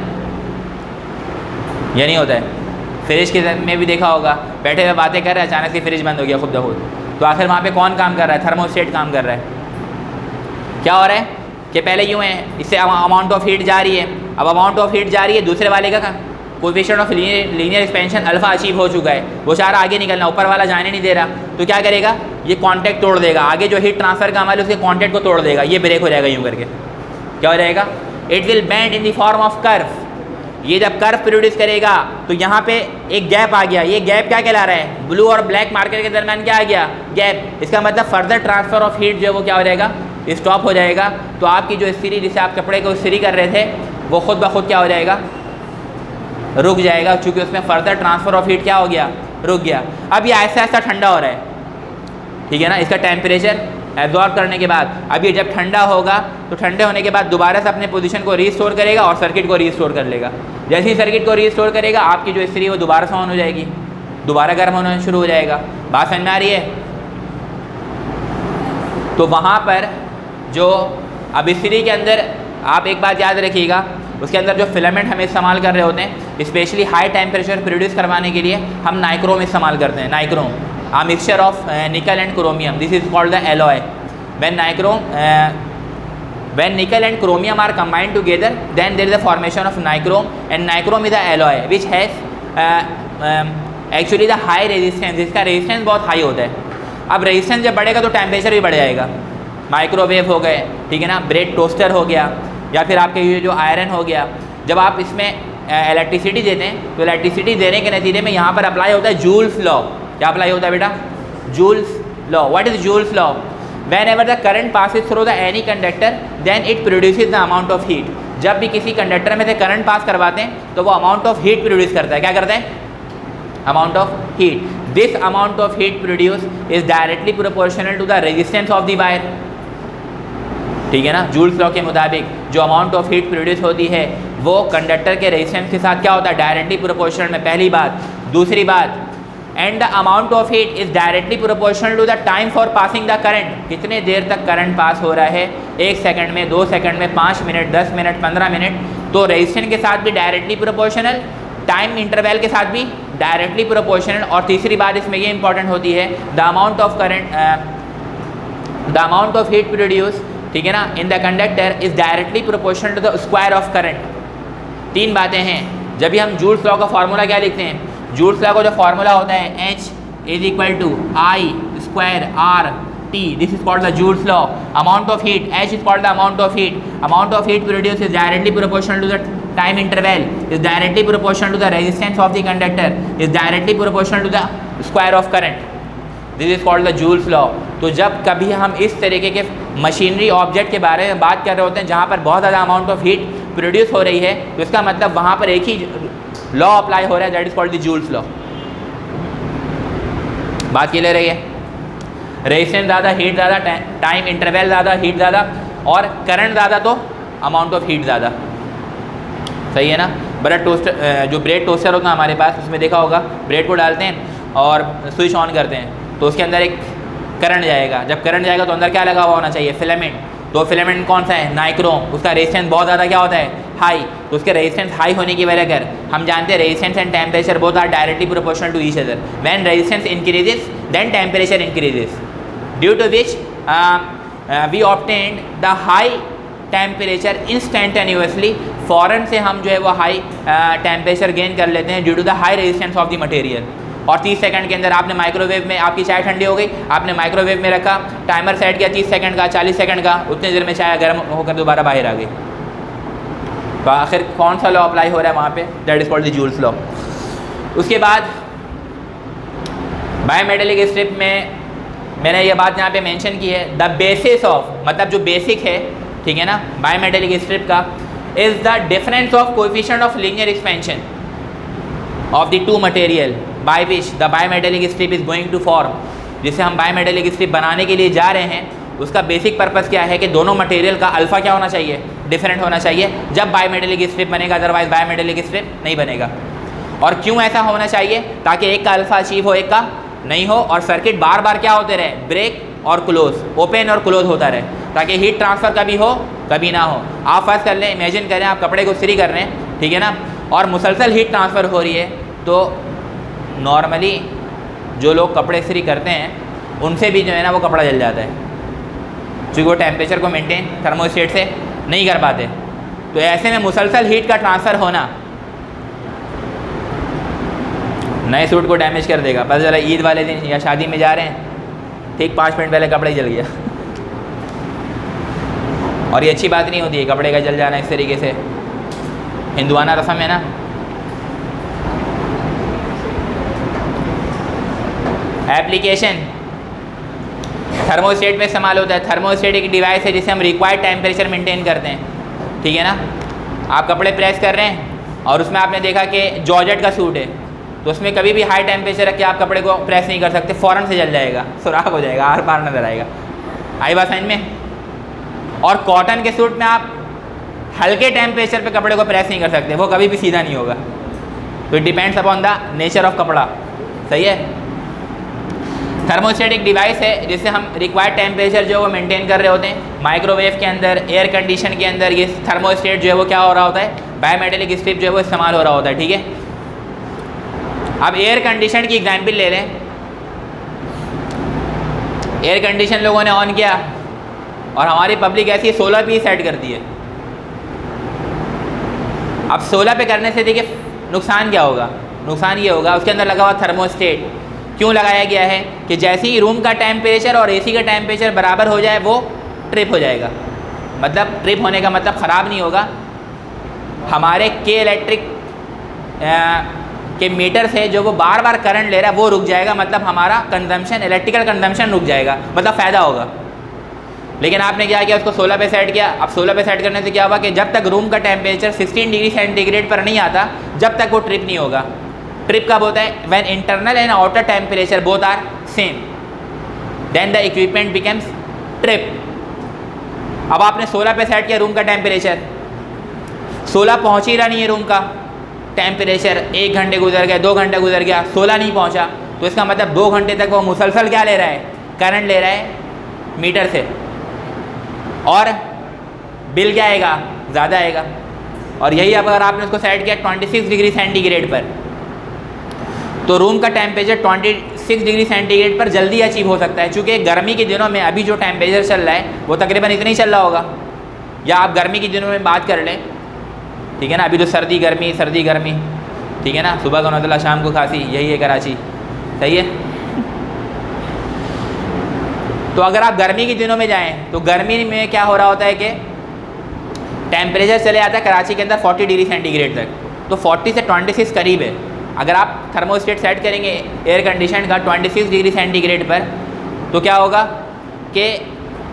Speaker 1: या नहीं होता है। फ्रिज के में भी देखा होगा, बैठे हुए बातें कर रहे हैं, अचानक से फ्रिज बंद हो गया खुद ब खुद, तो आखिर वहाँ पे कौन काम कर रहा है, थर्मोस्टेट काम कर रहा है। क्या हो रहा है कि पहले यूँ है, इससे अमाउंट ऑफ हीट जा रही है, अब अमाउंट ऑफ हीट जा रही है, दूसरे वाले का coefficient of linear expansion alpha achieve हो चुका है, वो चाह रहा आगे निकलना, ऊपर वाला जाने नहीं दे रहा, तो क्या करेगा, ये कॉन्टैक्ट तोड़ देगा, आगे जो हीट ट्रांसफ़र का अमल है उसके कॉन्टैक्ट को तोड़ देगा, ये ब्रेक हो जाएगा यूँ करके। क्या हो जाएगा, it will bend in the form of curve. ये जब कर्व प्रोड्यूस करेगा तो यहाँ पे एक गैप आ गया, ये गैप क्या कहला रहा है, ब्लू और ब्लैक मार्कर के दरमियान क्या आ गया, गैप। इसका मतलब फर्दर ट्रांसफ़र ऑफ हीट जो है वो क्या हो जाएगा, स्टॉप हो जाएगा। तो आपकी जो इस्त्री, जिसे आप कपड़े को इस्त्री कर रहे थे, वो खुद ब खुद क्या हो जाएगा, रुक जाएगा, क्योंकि उसमें फर्दर ट्रांसफ़र ऑफ हीट क्या हो गया, रुक गया। अब ये ऐसा ऐसा ठंडा हो रहा है, ठीक है ना, इसका टेम्परेचर एब्जॉर्ब करने के बाद, अब ये जब ठंडा होगा तो ठंडे होने के बाद दोबारा से अपने पोजीशन को रीस्टोर करेगा और सर्किट को रीस्टोर कर लेगा। जैसे ही सर्किट को रीस्टोर करेगा, आपकी जो इस्त्री है वो दोबारा से ऑन हो जाएगी, दोबारा गर्म होना शुरू हो जाएगा। बात समझ में आ रही है। तो वहाँ पर जो अब इस्त्री के अंदर आप एक बात याद रखिएगा, उसके अंदर जो फिलामेंट हम इस्तेमाल कर रहे होते हैं, स्पेशली हाई टेम्परेचर प्रोड्यूस करवाने के लिए हम नाइक्रोम इस्तेमाल करते हैं। Nichrome, a mixture of nickel and chromium, this is called the alloy. When nickel and chromium are combined together, then there is a formation of nichrome, and nichrome is the alloy which has actually the high resistance, जिसका resistance बहुत high होता है। अब resistance जब बढ़ेगा तो temperature भी बढ़ जाएगा। माइक्रोवेव हो गए, ठीक है ना, ब्रेड टोस्टर हो गया, या फिर आपके ये जो आयरन हो गया, जब आप इसमें इलेक्ट्रिसिटी देते हैं तो इलेक्ट्रिसिटी देने के नतीजे में यहाँ पर अप्लाई होता है जूल्स लॉ। क्या अप्लाई होता है बेटा, Joule's law. What is Joule's law, whenever the current passes through the any conductor then it produces the amount of heat. जब भी किसी कंडक्टर में से करंट पास करवाते हैं तो वो अमाउंट ऑफ हीट प्रोड्यूस करता है। क्या करता है, amount of heat. This amount of heat produce is directly proportional to the resistance of the wire, ठीक है ना। जूल्स लॉ के मुताबिक जो अमाउंट ऑफ हीट प्रोड्यूस होती है वो कंडक्टर के रेजिस्टेंस के साथ क्या होता है, डायरेक्टली प्रोपोर्शनल में, पहली बात। दूसरी बात, and the amount of heat is directly proportional to the time for passing the current. कितने देर तक करंट पास हो रहा है, 1 सेकंड में, 2 सेकंड में, 5 मिनट, 10 मिनट, 15 मिनट। तो रेजिस्टेंस के साथ भी डायरेक्टली प्रोपोर्शनल, टाइम इंटरवल के साथ भी डायरेक्टली प्रोपोर्शनल। और तीसरी बात इसमें ये इंपॉर्टेंट होती है, the amount of current, the amount of heat produce, ठीक है ना, in the conductor is directly proportional to the square of current. 3 बातें हैं। जब भी हम जूल्स लॉ का फार्मूला क्या लिखते हैं, जूल्स लॉ का जो फार्मूला होता है H is equal to I square R, T. This is called the Joule's law. Amount of heat, H is called the amount of heat. Amount of heat produced is directly proportional to the time interval, is directly proportional to the resistance of the conductor, is directly proportional to the square of current. This is called the Joule's law. तो जब कभी हम इस तरीके के machinery object के बारे में बात कर रहे होते हैं जहाँ पर बहुत ज़्यादा अमाउंट ऑफ हीट प्रोड्यूस हो रही है, तो इसका मतलब वहाँ पर एक ही लॉ अप्लाई हो रहा है, that is called the joules law. बात क्लियर है? रेजिस्टेंस ज़्यादा, हीट ज़्यादा, टाइम इंटरवल ज़्यादा, हीट ज़्यादा, और करंट ज़्यादा तो अमाउंट ऑफ हीट ज़्यादा। सही है ना? ब्रेड टोस्टर, जो ब्रेड टोस्टर होता है हमारे पास, उसमें देखा होगा ब्रेड को डालते हैं और स्विच ऑन करते हैं तो उसके अंदर एक करंट जाएगा। जब करंट जाएगा तो अंदर क्या लगा हुआ होना चाहिए? फिलामेंट। तो फिलामेंट कौन सा है? नाइक्रोम। उसका रेजिस्टेंस बहुत ज़्यादा क्या होता है? हाई। तो उसके रेजिस्टेंस हाई होने की वजह कर हम जानते हैं resistance and temperature both are directly proportional to each other. When resistance increases then temperature increases, due to which we obtained the high temperature instantaneously. फ़ौरन से हम जो है वो हाई टेम्परेचर गेन कर लेते हैं due to the high resistance of the material. और 30 सेकंड के अंदर आपने माइक्रोवेव में, आपकी चाय ठंडी हो गई, आपने माइक्रोवेव में रखा, टाइमर सेट किया 30 सेकंड का, 40 सेकंड का, उतने देर में चाय गर्म होकर दोबारा बाहर आ गई। तो आखिर कौन सा लॉ अप्लाई हो रहा है वहाँ पे? That is called the joules law. उसके बाद बायोमेटेलिक स्ट्रिप में मैंने ये बात यहाँ पे मेंशन की है, द बेसिस ऑफ, मतलब जो बेसिक है, ठीक है ना, बायोमेटेलिक स्ट्रिप का, is the difference of coefficient of linear expansion of the two material by which the bimetallic strip is going to form. जिसे हम बायोमेटेलिक स्ट्रिप बनाने के लिए जा रहे हैं, उसका बेसिक पर्पस क्या है कि दोनों मटेरियल का अल्फा क्या होना चाहिए? डिफरेंट होना चाहिए, जब बायोमेटेलिक स्ट्रिप बनेगा, अदरवाइज बायोमेटेलिक स्ट्रिप नहीं बनेगा। और क्यों ऐसा होना चाहिए? ताकि एक का अल्फा अचीव हो, एक का नहीं हो, और सर्किट बार बार क्या होते रहे? ब्रेक और क्लोज, ओपन और क्लोज होता रहे, ताकि हीट ट्रांसफ़र कभी हो कभी ना हो। आप फर्स्ट कर लें, इमेजिन करें आप कपड़े को इस्त्री कर रहे हैं, ठीक है ना, और मुसलसल हीट ट्रांसफ़र हो रही है, तो नॉर्मली जो लोग कपड़े इस्त्री करते हैं उनसे भी जो है ना वो कपड़ा जल जाता है, क्योंकि वो टेम्परेचर को मेंटेन थर्मोस्टेट से नहीं कर पाते। तो ऐसे में मुसलसल हीट का ट्रांसफ़र होना नए सूट को डैमेज कर देगा। पता चला ईद वाले दिन या शादी में जा रहे हैं, ठीक 5 मिनट पहले कपड़ा ही जल गया। और ये अच्छी बात नहीं होती है कपड़े का जल जाना इस तरीके से, हिंदुआना रस्म है ना। एप्लीकेशन थर्मोस्टेट में इस्तेमाल होता है। थर्मोस्टेट एक डिवाइस है जिसे हम रिक्वायर्ड टेम्परेचर मेंटेन करते हैं, ठीक है ना। आप कपड़े प्रेस कर रहे हैं और उसमें आपने देखा कि जॉर्जेट का सूट है, तो उसमें कभी भी हाई टेम्परेचर रख के आप कपड़े को प्रेस नहीं कर सकते, फ़ौरन से जल जाएगा, सुराख हो जाएगा, आर पार नजर आएगा। आई बात समझ में? और कॉटन के सूट में आप हल्के टेम्परेचर पे कपड़े को प्रेस नहीं कर सकते, वो कभी भी सीधा नहीं होगा। तो it depends upon the nature of कपड़ा। सही है? थर्मोस्टेट एक डिवाइस है जिससे हम रिक्वायर्ड टेम्परेचर जो है वो मेंटेन कर रहे होते हैं। माइक्रोवेव के अंदर, एयर कंडीशन के अंदर ये थर्मोस्टेट जो है वो क्या हो रहा होता है? बायोमेटेलिक स्ट्रिप जो है वो इस्तेमाल हो रहा होता है, ठीक है। अब एयर कंडीशन की एग्जाम्पल ले लें। एयर कंडीशन लोगों ने ऑन किया और हमारी पब्लिक ऐसी 16 पे सेट कर दी है। अब 16 पे करने से देखिए नुकसान क्या होगा? नुकसान ये होगा, उसके अंदर लगा हुआ थर्मोस्टेट क्यों लगाया गया है कि जैसे ही रूम का टेम्परेचर और एसी का टेम्परेचर बराबर हो जाए वो ट्रिप हो जाएगा। मतलब ट्रिप होने का मतलब ख़राब नहीं होगा, हमारे के इलेक्ट्रिक के मीटर से जो वो बार बार करंट ले रहा है वो रुक जाएगा, मतलब हमारा कंजम्पशन, इलेक्ट्रिकल कंजम्पशन रुक जाएगा, मतलब फ़ायदा होगा। लेकिन आपने क्या किया? उसको 16 पे सेट किया। अब 16 पे सेट करने से क्या हुआ कि जब तक रूम का टेम्परेचर 16 डिग्री सेंटीग्रेड पर नहीं आता, जब तक वो ट्रिप नहीं होगा। ट्रिप कब होता है? When internal and outer temperature both are same, then the equipment becomes trip. अब आपने 16 पे सेट किया रूम का टेम्परेचर, 16 पहुँच ही रहा नहीं है रूम का टेम्परेचर, 1 घंटे गुजर गया, 2 घंटे गुजर गया, 16 नहीं पहुँचा, तो इसका मतलब 2 घंटे तक वो मुसलसल क्या ले रहा है? करंट ले रहा है मीटर से, और बिल क्या आएगा? ज़्यादा आएगा। और यही अब अगर आपने उसको सेट किया 26 डिग्री सेंटीग्रेड पर, तो रूम का टेम्परेचर 26 डिग्री सेंटीग्रेड पर जल्दी अचीव हो सकता है, क्योंकि गर्मी के दिनों में अभी जो टेम्परेचर चल रहा है वो तकरीबन इतना ही चल रहा होगा। या आप गर्मी के दिनों में बात कर लें, ठीक है ना, अभी तो सर्दी गर्मी, सर्दी गर्मी, ठीक है ना, सुबह को नज़ला, शाम को खांसी, यही है कराची। सही है? तो अगर आप गर्मी के दिनों में जाएँ तो गर्मी में क्या हो रहा होता है कि टेम्परेचर चले जाता है कराची के अंदर 40 डिग्री सेंटीग्रेड तक, तो 40 से 26 करीब है। अगर आप थर्मोस्टेट सेट करेंगे एयर कंडीशन का 26 डिग्री सेंटीग्रेड पर, तो क्या होगा कि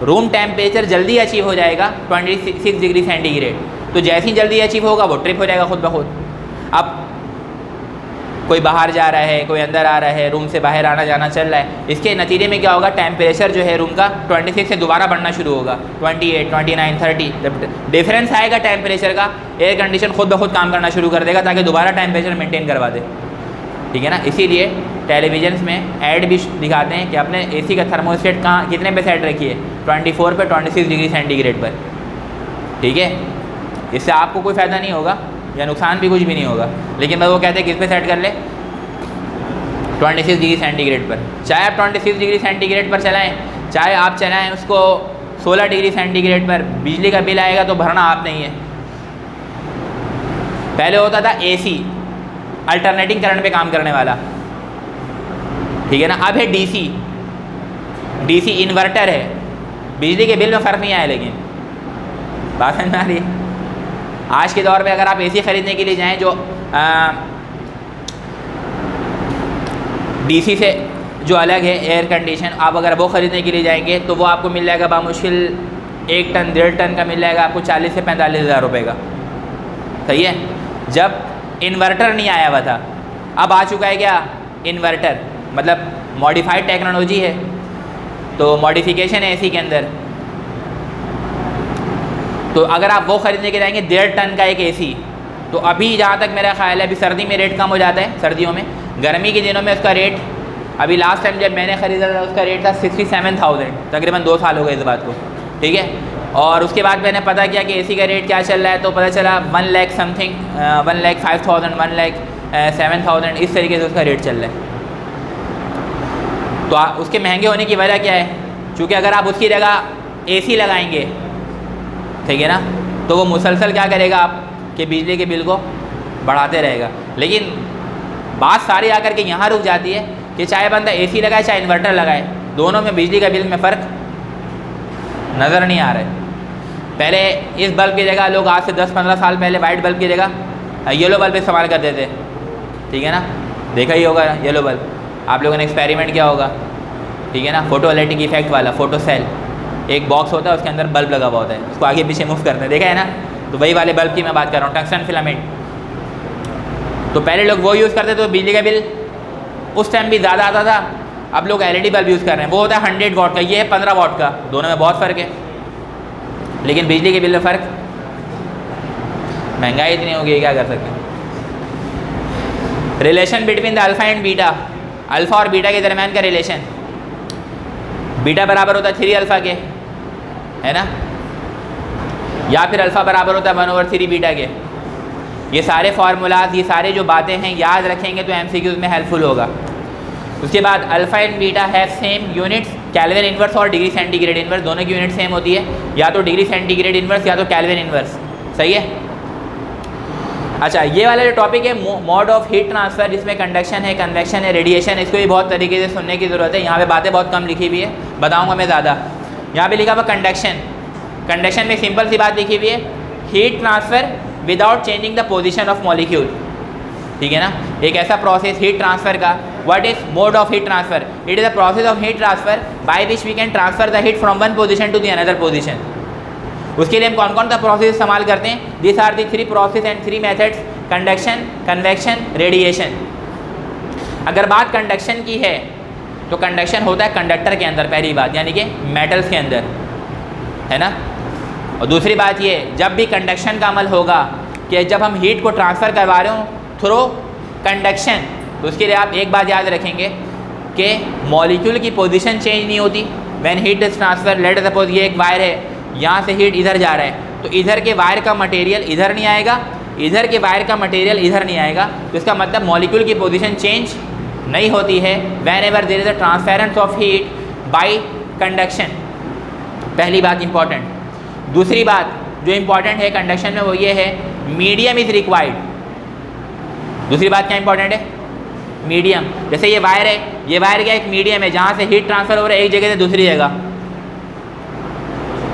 Speaker 1: रूम टेम्परेचर जल्दी अचीव हो जाएगा 26 डिग्री सेंटीग्रेड। तो जैसे ही जल्दी अचीव होगा वो ट्रिप हो जाएगा खुद ब खुद। अब कोई बाहर जा रहा है, कोई अंदर आ रहा है, रूम से बाहर आना जाना चल रहा है, इसके नतीजे में क्या होगा, टेम्परेचर जो है रूम का 26 से दोबारा बढ़ना शुरू होगा 28, 29, 30। जब डिफरेंस आएगा टेम्परेचर का, एयर कंडीशन खुद ब खुद काम करना शुरू कर देगा ताकि दोबारा टेम्परेचर मेंटेन करवा दे, ठीक है ना। इसीलिए टेलीविजन में ऐड भी दिखाते हैं कि अपने AC का थर्मोस्टेट कहाँ कितने पे सेट रखिए, 24 पे 26 डिग्री सेंटीग्रेड पर, ठीक है। इससे आपको कोई फ़ायदा नहीं होगा या नुकसान भी कुछ भी नहीं होगा, लेकिन बस वो कहते हैं किस पे सेट कर ले, 26 डिग्री सेंटीग्रेड पर। चाहे आप 26 डिग्री सेंटीग्रेड पर चलाएं, चाहे आप चलाएं उसको 16 डिग्री सेंटीग्रेड पर, बिजली का बिल आएगा तो भरना आप नहीं है। पहले होता था AC अल्टरनेटिंग करंट पे काम करने वाला, ठीक है ना। अब है DC इन्वर्टर है, बिजली के बिल में फ़र्क नहीं आया। लेकिन बात समझ में आ रही है। आज के दौर में अगर आप AC ख़रीदने के लिए जाएं जो DC से जो अलग है एयर कंडीशन, आप अगर वो ख़रीदने के लिए जाएंगे तो वो आपको मिल जाएगा बामुश्किल 1 टन 1.5 टन का मिल जाएगा आपको 40 से 45 हज़ार रुपये का, सही है। जब इन्वर्टर नहीं आया हुआ था, अब आ चुका है क्या इन्वर्टर, मतलब मॉडिफाइड टेक्नोलॉजी है, तो मॉडिफिकेशन है AC के अंदर। तो अगर आप वो ख़रीदने के जाएंगे 1.5 टन का एक AC, तो अभी जहाँ तक मेरा ख्याल है अभी सर्दी में रेट कम हो जाता है, सर्दियों में। गर्मी के दिनों में उसका रेट, अभी लास्ट टाइम जब मैंने ख़रीदा था उसका रेट था 67,000, तकरीबन 2 साल हो गए इस बात को, ठीक है। और उसके बाद मैंने पता किया कि AC का रेट क्या चल रहा है, तो पता चला 1 लाख समथिंग, 1,05,000, 1,07,000, इस तरीके से उसका रेट चल रहा है। तो उसके महंगे होने की वजह क्या है, चूँकि अगर आप उसकी जगह AC लगाएंगे, ठीक है ना, तो वो मुसलसल क्या करेगा आपके बिजली के बिल को बढ़ाते रहेगा। लेकिन बात सारी आकर के यहाँ रुक जाती है कि चाहे बंदा AC लगाए चाहे इन्वर्टर लगाए, दोनों में बिजली का बिल में फ़र्क नज़र नहीं आ रहा है। पहले इस बल्ब की जगह लोग आज से 10-15 साल पहले वाइट बल्ब की जगह येलो बल्ब इस्तेमाल करते थे, ठीक है ना। देखा ही होगा येलो बल्ब, आप लोगों ने एक्सपेरिमेंट किया होगा, ठीक है ना। फोटो इलेक्ट्रिक इफेक्ट वाला फोटो सेल, एक बॉक्स होता है उसके अंदर बल्ब लगा हुआ होता है, उसको आगे पीछे मूव करते हैं, देखा है ना। तो वही वाले बल्ब की मैं बात कर रहा हूँ, टंगस्टन फिलामेंट। तो पहले लोग वो यूज़ करते तो बिजली का बिल उस टाइम भी ज़्यादा आता था। अब लोग LED बल्ब यूज़ कर रहे हैं, वो होता है 100 वाट का, ये है 15 वाट का, दोनों में बहुत फ़र्क है। लेकिन बिजली के बिल में फ़र्क, महंगाई इतनी होगी, क्या कर सकते हैं। Relation between the alpha and beta, alpha और बीटा के दरमियान का रिलेशन, बीटा बराबर होता है 3 अल्फ़ा के, है ना, या फिर अल्फ़ा बराबर होता है 1/3 बीटा के। ये सारे फार्मूलाज, ये सारे जो बातें हैं याद रखेंगे तो MCQs में हेल्पफुल होगा। उसके बाद alpha and beta have same units, kelvin inverse और डिग्री सेंटीग्रेड इन्वर्स, दोनों की यूनिट सेम होती है, या तो डिग्री सेंटीग्रेड इन्वर्स या तो केल्विन इन्वर्स, सही है। अच्छा, ये वाला जो टॉपिक है मोड ऑफ हीट ट्रांसफ़र, जिसमें कंडक्शन है, कन्वेक्शन है, रेडिएशन, इसको भी बहुत तरीके से सुनने की ज़रूरत है। यहाँ पे बातें बहुत कम लिखी हुई है, बताऊँगा मैं ज़्यादा। यहाँ पे लिखा हुआ कंडक्शन, कंडक्शन में सिंपल सी बात लिखी हुई है, heat transfer without changing the position of molecule, ठीक है ना। एक ऐसा प्रोसेस हीट ट्रांसफ़र का, what is mode of heat transfer, it is the process of heat transfer by which we can transfer the heat from one position to the another position. उसके लिए हम कौन कौन सा प्रोसेस इस्तेमाल करते हैं, this are the 3 process and 3 methods, conduction, convection, radiation. अगर बात कंडक्शन की है तो कंडक्शन होता है कंडक्टर के अंदर, पहली बात, यानी कि मेटल्स के अंदर, है ना। और दूसरी बात ये, जब भी कंडक्शन का अमल होगा कि जब हम हीट को ट्रांसफ़र करवा रहे हो थ्रू कंडक्शन, तो उसके लिए आप एक बात याद रखेंगे कि मॉलिक्यूल की पोजीशन चेंज नहीं होती। When heat is transfer, let suppose ये एक वायर है, यहाँ से हीट इधर जा रहा है, तो इधर के वायर का मटेरियल इधर नहीं आएगा, इधर के वायर का मटेरियल इधर नहीं आएगा, तो इसका मतलब मॉलिक्यूल की पोजीशन चेंज नहीं होती है whenever there is a transference of heat by conduction. पहली बात इंपॉर्टेंट। दूसरी बात जो इंपॉर्टेंट है कंडक्शन में वो ये है, मीडियम इज़ रिक्वायर्ड। दूसरी बात क्या इंपॉर्टेंट है, मीडियम। जैसे ये वायर है, ये वायर क्या एक मीडियम है जहाँ से हीट ट्रांसफ़र हो रहा है एक जगह से दूसरी जगह,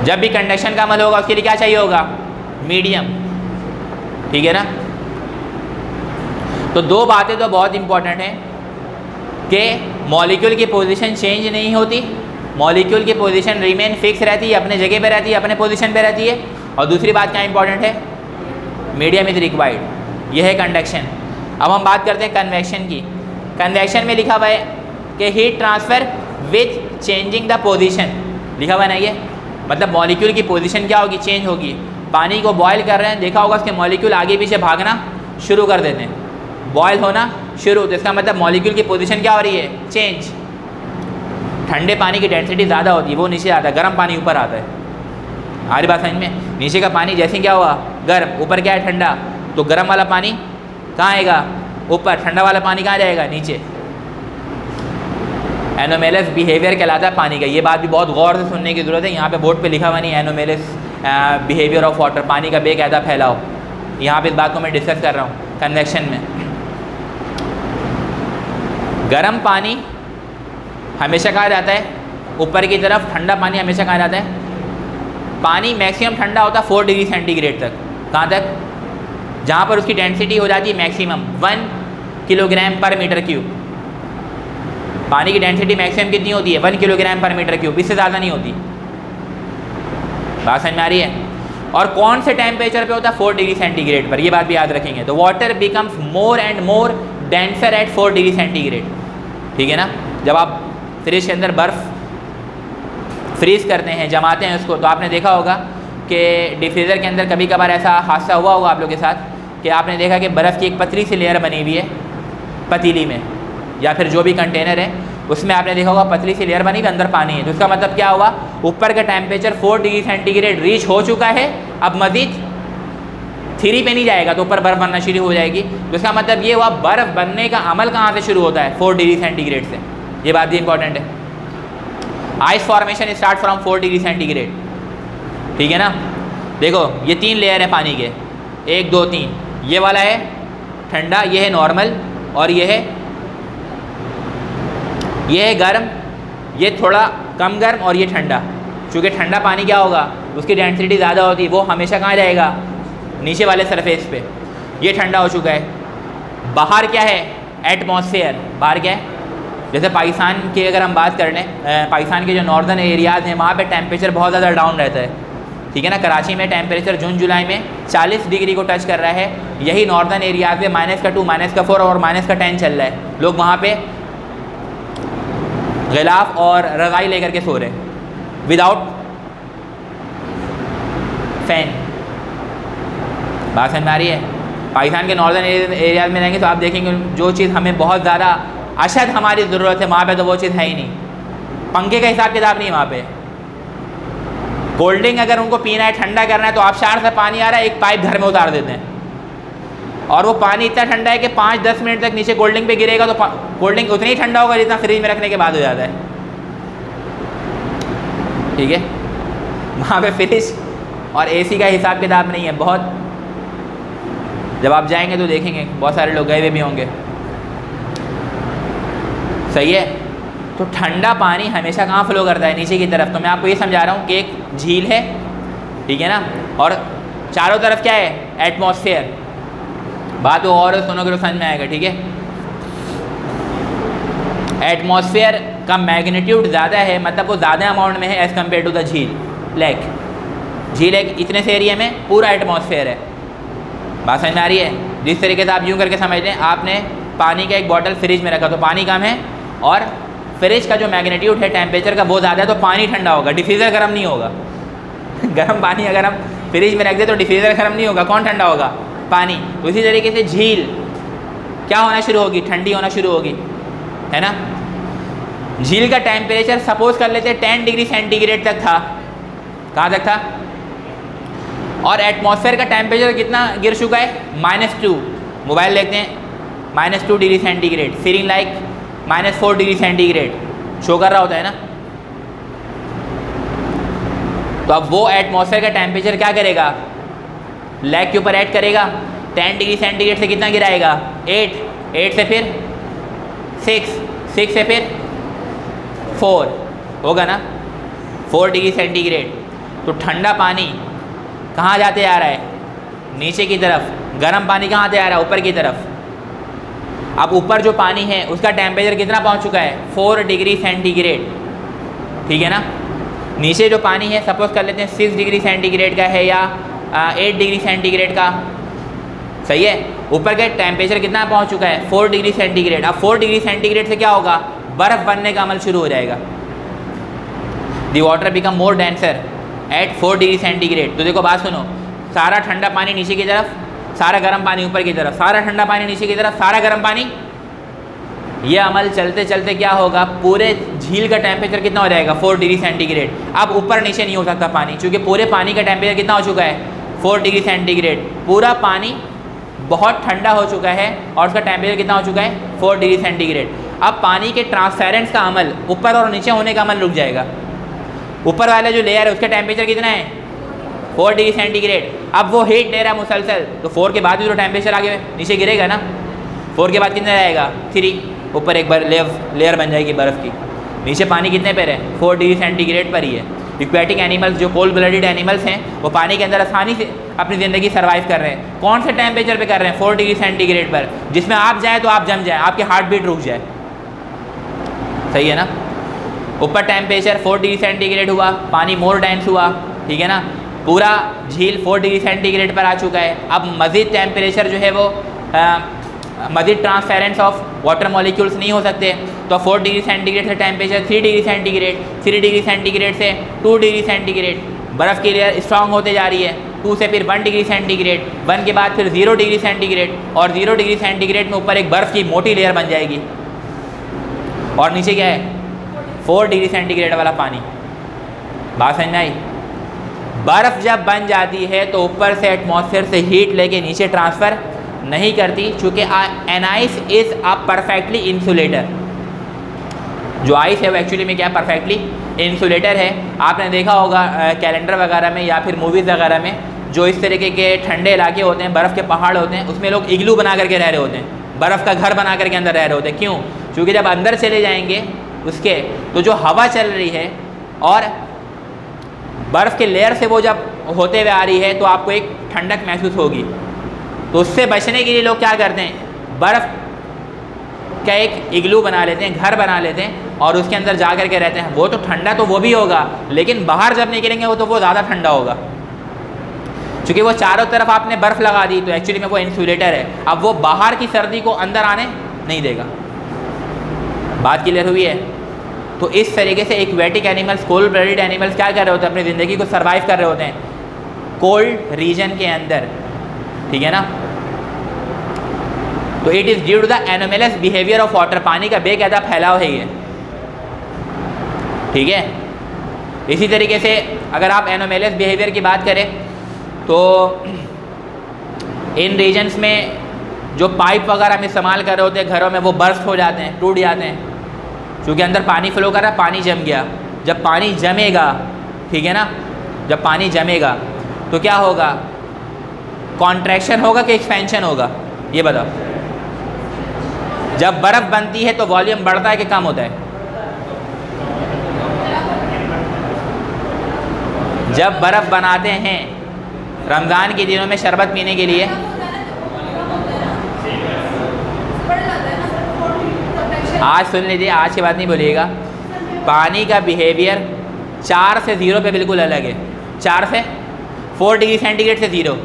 Speaker 1: जब भी कंडक्शन का अमल होगा उसके लिए क्या चाहिए होगा, मीडियम, ठीक है ना। तो दो बातें तो बहुत इंपॉर्टेंट हैं कि मॉलिक्यूल की पोजीशन चेंज नहीं होती, मॉलिक्यूल की पोजीशन रिमेन फिक्स रहती है, अपने जगह पे रहती है, अपने पोजीशन पे रहती है। और दूसरी बात क्या इंपॉर्टेंट है, मीडियम इज रिक्वायर्ड, यह है कंडक्शन। अब हम बात करते हैं कन्वेक्शन की। कन्वेक्शन में लिखा हुआ है कि heat transfer with changing the position, लिखा हुआ है ना, ये मतलब मॉलिक्यूल की पोजीशन क्या होगी, चेंज होगी। पानी को बॉयल कर रहे हैं, देखा होगा उसके मॉलिक्यूल आगे पीछे भागना शुरू कर देते हैं, बॉयल होना शुरू, तो इसका मतलब मॉलिक्यूल की पोजीशन क्या हो रही है, चेंज। ठंडे पानी की डेंसिटी ज़्यादा होती है, वो नीचे आता है, गर्म पानी ऊपर आता है। हमारी बात समझ में, नीचे का पानी जैसे क्या हुआ गर्म, ऊपर क्या है ठंडा, तो गर्म वाला पानी कहाँ आएगा, ऊपर, ठंडा वाला पानी कहाँ जाएगा, नीचे। एनोमेलस बिहेवियर कहलाता है पानी का। ये बात भी बहुत गौर से सुनने की ज़रूरत है, यहाँ पे बोर्ड पे लिखा हुआ नहीं एनोमेलस बिहेवियर ऑफ वाटर, पानी का बेकायदा फैलाव। यहाँ पे इस बात को मैं डिस्कस कर रहा हूँ कन्वेक्शन में। गर्म पानी हमेशा कहा जाता है ऊपर की तरफ, ठंडा पानी हमेशा कहा जाता है, पानी मैक्सिमम ठंडा होता है 4 डिग्री सेंटीग्रेड तक। कहाँ तक, जहाँ पर उसकी डेंसिटी हो जाती है मैक्सिमम 1 किलोग्राम पर मीटर क्यूब। पानी की डेंसिटी मैक्सिमम कितनी होती है, 1 किलोग्राम पर मीटर क्यूब, इससे ज़्यादा नहीं होती। बात समझ में आ रही है। और कौन से टेम्परेचर पे होता है, 4 डिग्री सेंटीग्रेड पर, ये बात भी याद रखेंगे। तो water becomes more and more denser at 4 degree centigrade, ठीक है ना। जब आप फ्रिज के अंदर बर्फ़ फ्रीज करते हैं, जमाते हैं उसको, तो आपने देखा होगा कि डिफ्रीज़र के अंदर कभी कभार ऐसा हादसा हुआ होगा आप लोग के साथ कि आपने देखा कि बर्फ़ की एक पतली सी लेयर बनी हुई है पतीली में, या फिर जो भी कंटेनर है उसमें आपने देखा होगा पतली सी लेयर बनी हुई, अंदर पानी है। तो इसका मतलब क्या हुआ, ऊपर का टेम्परेचर 4 डिग्री सेंटीग्रेड रीच हो चुका है, अब मज़ीद 3 पे नहीं जाएगा, तो ऊपर बर्फ़ बनना शुरू हो जाएगी। तो इसका मतलब ये हुआ बर्फ़ बनने का अमल कहाँ से शुरू होता है, 4 डिग्री सेंटीग्रेड से। ये बात भी इंपॉर्टेंट है। Ice formation start from 4 degree centigrade, ठीक है ना। देखो ये 3 लेयर है पानी के, 1 2 3, ये वाला है ठंडा, ये है नॉर्मल, और ये है गर्म, ये थोड़ा कम गर्म, और ये ठंडा। चूँकि ठंडा पानी क्या होगा, उसकी डेंसिटी ज़्यादा होती है, वो हमेशा कहाँ जाएगा, नीचे वाले सरफेस पे। ये ठंडा हो चुका है। बाहर क्या है, एटमॉस्फेयर, बाहर क्या है, जैसे पाकिस्तान की अगर हम बात कर लें, पाकिस्तान के जो नॉर्दर्न एरियाज़ हैं वहाँ पे टेम्परेचर बहुत ज़्यादा डाउन रहता है, ठीक है ना। कराची में टेम्परेचर जून जुलाई में 40 डिग्री को टच कर रहा है, यही नॉर्दर्न एरियाज़ में -2, -4 और -10 चल रहा है। लोग वहाँ पे गिलाफ और रज़ाई लेकर के सो रहे हैं विदाउट फैन। बात समझ में आ रही है। पाकिस्तान के नॉर्दर्न एरियाज़ में रहेंगे तो आप देखेंगे जो चीज़ हमें बहुत ज़्यादा अशद हमारी ज़रूरत है, वहाँ पे तो वो चीज़ है ही नहीं। पंखे का हिसाब किताब नहीं वहाँ पे। कोल्ड ड्रिंक अगर उनको पीना है, ठंडा करना है, तो आबशार से पानी आ रहा है, एक पाइप घर में उतार देते हैं, और वो पानी इतना ठंडा है कि 5-10 मिनट तक नीचे कोल्ड ड्रिंक पे गिरेगा तो कोल्ड ड्रिंक उतनी ही ठंडा होगा जितना फ्रिज में रखने के बाद हो जाता है, ठीक है। वहाँ पे फ्रिज और एसी का हिसाब किताब नहीं है बहुत। जब आप जाएंगे तो देखेंगे बहुत सारे लोग गए हुए भी होंगे, सही है। तो ठंडा पानी हमेशा कहाँ फ्लो करता है, नीचे की तरफ। तो मैं आपको ये समझा रहा हूँ कि एक झील है, ठीक है ना, और चारों तरफ क्या है, एटमॉस्फेयर। बात वो और सुनोगे तो समझ में आएगा, ठीक है। एटमॉस्फेयर का मैग्नीट्यूड ज़्यादा है, मतलब वो ज़्यादा अमाउंट में है एज़ कम्पेयर टू द झील। लेक झील एक इतने से एरिया में पूरा एटमॉस्फेयर है। बात समझ में आ रही है। जिस तरीके से आप यूँ करके समझ लें, आपने पानी का एक बॉटल फ्रिज में रखा, तो पानी कम है और फ्रिज का जो मैग्नीट्यूड है टेम्परेचर का वो ज़्यादा है, तो पानी ठंडा होगा, डिफ्यूज़र गर्म नहीं होगा। गर्म पानी अगर हम फ्रिज में रख दे तो डिफ्यूज़र गर्म नहीं होगा, कौन ठंडा होगा, पानी। तो इसी तरीके से झील क्या होना शुरू होगी, ठंडी होना शुरू होगी, है ना। झील का टेम्परेचर सपोज कर लेते 10 डिग्री सेंटीग्रेड तक था, कहाँ तक था, और एटमॉस्फेयर का टेम्परेचर कितना गिर चुका है, -2। मोबाइल देखते हैं, -2 degree centigrade, feeling like -4 degree centigrade show कर रहा होता है ना। तो अब वो एटमॉस्फेयर का टेम्परेचर क्या करेगा, लैग के ऊपर ऐड करेगा, 10 डिग्री सेंटीग्रेड से कितना गिराएगा, 8 से फिर 6 से फिर 4 होगा ना, 4 डिग्री सेंटीग्रेड। तो ठंडा पानी कहाँ जाते जा रहा है? नीचे की तरफ। गर्म पानी कहाँ से आ रहा है? ऊपर की तरफ। अब ऊपर जो पानी है उसका टेम्परेचर कितना पहुँच चुका है? 4 डिग्री सेंटीग्रेड, ठीक है ना। नीचे जो पानी है सपोज कर लेते हैं 6 डिग्री सेंटीग्रेड का है या 8 डिग्री सेंटीग्रेड का, सही है। ऊपर का टेम्परेचर कितना पहुंच चुका है? 4 डिग्री सेंटीग्रेड। अब 4 डिग्री सेंटीग्रेड से क्या होगा? बर्फ़ बनने का अमल शुरू हो जाएगा। The water become more denser at 4 degree centigrade. तो देखो बात सुनो, सारा ठंडा पानी नीचे की तरफ, सारा गर्म पानी ऊपर की तरफ, सारा ठंडा पानी नीचे की तरफ, सारा गर्म पानी। ये अमल चलते चलते क्या होगा? पूरे झील का टेम्परेचर कितना हो जाएगा? 4 डिग्री सेंटीग्रेड। अब ऊपर नीचे नहीं हो सकता पानी, क्योंकि पूरे पानी का टेम्परेचर कितना हो चुका है? 4 डिग्री सेंटीग्रेड। पूरा पानी बहुत ठंडा हो चुका है और उसका टेम्परेचर कितना हो चुका है? 4 डिग्री सेंटीग्रेड। अब पानी के ट्रांसपेरेंस का अमल, ऊपर और नीचे होने का अमल रुक जाएगा। ऊपर वाला जो लेयर है उसका टेम्परेचर कितना है? 4 डिग्री सेंटीग्रेड। अब वो हीट ले रहा है मुसलसल, तो 4 के बाद भी तो टेम्परेचर आगे नीचे गिरेगा ना। 4 के बाद कितना रहेगा? 3। ऊपर एक बार लेयर बन जाएगी बर्फ़ की। नीचे पानी कितने पर है? 4 डिग्री सेंटीग्रेड पर ही है। एक्वेटिक एनिमल्स, जो कोल्ड ब्लडेड एनिमल्स हैं, वो पानी के अंदर आसानी से अपनी ज़िंदगी सर्वाइव कर रहे हैं। कौन से टेम्परेचर पे कर रहे हैं? 4 डिग्री सेंटीग्रेड पर, जिसमें आप जाए तो आप जम जाए, आपकी हार्ट बीट रुक जाए, सही है ना। ऊपर टेम्परेचर 4 डिग्री सेंटीग्रेड हुआ, पानी मोर डेंस हुआ, ठीक है ना। पूरा झील 4 डिग्री सेंटीग्रेड पर आ चुका है। अब मज़ीद टेम्परेचर जो है वो मज़ीद ट्रांसपेरेंस ऑफ वाटर मॉलिक्यूल्स नहीं हो सकते, तो 4 डिग्री सेंटीग्रेड से temperature 3 degree centigrade, 3 degree centigrade से 2 डिग्री सेंटीग्रेड, बर्फ़ की लेयर स्ट्रॉन्ग होते जा रही है। 2 से फिर 1 डिग्री सेंटीग्रेड, 1 के बाद फिर 0 डिग्री सेंटीग्रेड, और 0 डिग्री सेंटीग्रेड में ऊपर एक बर्फ़ की मोटी लेयर बन जाएगी, और नीचे क्या है? 4 डिग्री सेंटीग्रेड वाला पानी। बात समझ आई? बर्फ़ जब बन जाती है तो ऊपर से एटमॉस्फेयर से हीट लेके नीचे ट्रांसफ़र नहीं करती, चूँकि an ice is a perfectly insulator. जो आइस है वो एक्चुअली में क्या? परफेक्टली इंसुलेटर है। आपने देखा होगा कैलेंडर वगैरह में या फिर मूवीज़ वगैरह में, जो इस तरीके के ठंडे इलाके होते हैं, बर्फ़ के पहाड़ होते हैं, उसमें लोग इग्लू बना करके रह रहे होते हैं, बर्फ़ का घर बना करके अंदर रह रहे होते हैं। क्यों? क्योंकि जब अंदर चले जाएंगे उसके, तो जो हवा चल रही है और बर्फ़ के लेयर से वो जब होते हुए आ रही है, तो आपको एक ठंडक महसूस होगी। तो उससे बचने के लिए लोग क्या करते हैं? बर्फ़ का एक इग्लू बना लेते हैं, घर बना लेते हैं, और उसके अंदर जा कर के रहते हैं। वो तो ठंडा तो वो भी होगा, लेकिन बाहर जब निकलेंगे वो ज़्यादा ठंडा होगा, क्योंकि वो चारों तरफ आपने बर्फ़ लगा दी, तो एक्चुअली में वो इंसुलेटर है। अब वो बाहर की सर्दी को अंदर आने नहीं देगा। बात क्लियर हुई है? तो इस तरीके से aquatic animals, cold blooded animals क्या कर रहे होते हैं? अपनी ज़िंदगी को सर्वाइव कर रहे होते हैं कोल्ड रीजन के अंदर, ठीक है ना। तो it is due to the anomalous behaviour of water. पानी का बेकायदा फैलाव है ये, ठीक है। इसी तरीके से अगर आप एनोमेलस बिहेवियर की बात करें तो इन रीजन्स में जो पाइप वगैरह हम इस्तेमाल कर रहे होते हैं घरों में, वो बर्स्ट हो जाते हैं, टूट जाते हैं, क्योंकि अंदर पानी फ्लो कर रहा है, पानी जम गया। जब पानी जमेगा, ठीक है ना, जब पानी जमेगा तो क्या होगा? कॉन्ट्रैक्शन होगा कि एक्सपेंशन होगा? ये बताओ। जब बर्फ़ बनती है तो वॉल्यूम बढ़ता है कि कम होता है? जब बर्फ़ बनाते हैं रमज़ान के दिनों में शरबत पीने के लिए, आज सुन लीजिए, आज के बाद नहीं बोलिएगा, पानी का बिहेवियर 4 से 0 पे बिल्कुल अलग है। 4 से 4 डिग्री सेंटीग्रेड से 0।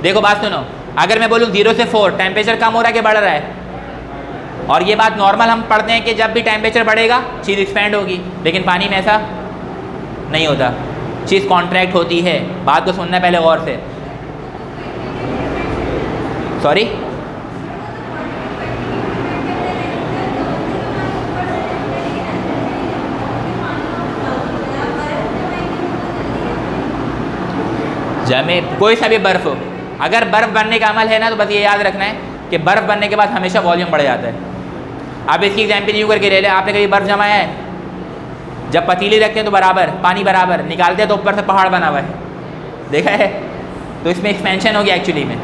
Speaker 1: देखो बात सुनो, अगर मैं बोलूँ 0 से 4 टेम्परेचर कम हो रहा है कि बढ़ रहा है? और ये बात नॉर्मल हम पढ़ते हैं कि जब भी टेम्परेचर बढ़ेगा चीज़ एक्सपेंड होगी, लेकिन पानी में ऐसा नहीं होता, चीज़ कॉन्ट्रैक्ट होती है। बात को सुनना पहले गौर से। सॉरी, जमे कोई सा भी बर्फ़ हो, अगर बर्फ़ बनने का अमल है ना, तो बस ये याद रखना है कि बर्फ़ बनने के बाद हमेशा वॉल्यूम बढ़ जाता है। अब इसकी एग्जाम्पल यूँ करके ले लें, आपने कभी बर्फ़ जमाया है? जब पतीली रखते हैं तो बराबर पानी बराबर, निकालते हैं तो ऊपर से पहाड़ बना हुआ है, देखा है? तो इसमें एक्सपेंशन हो गया एक्चुअली में।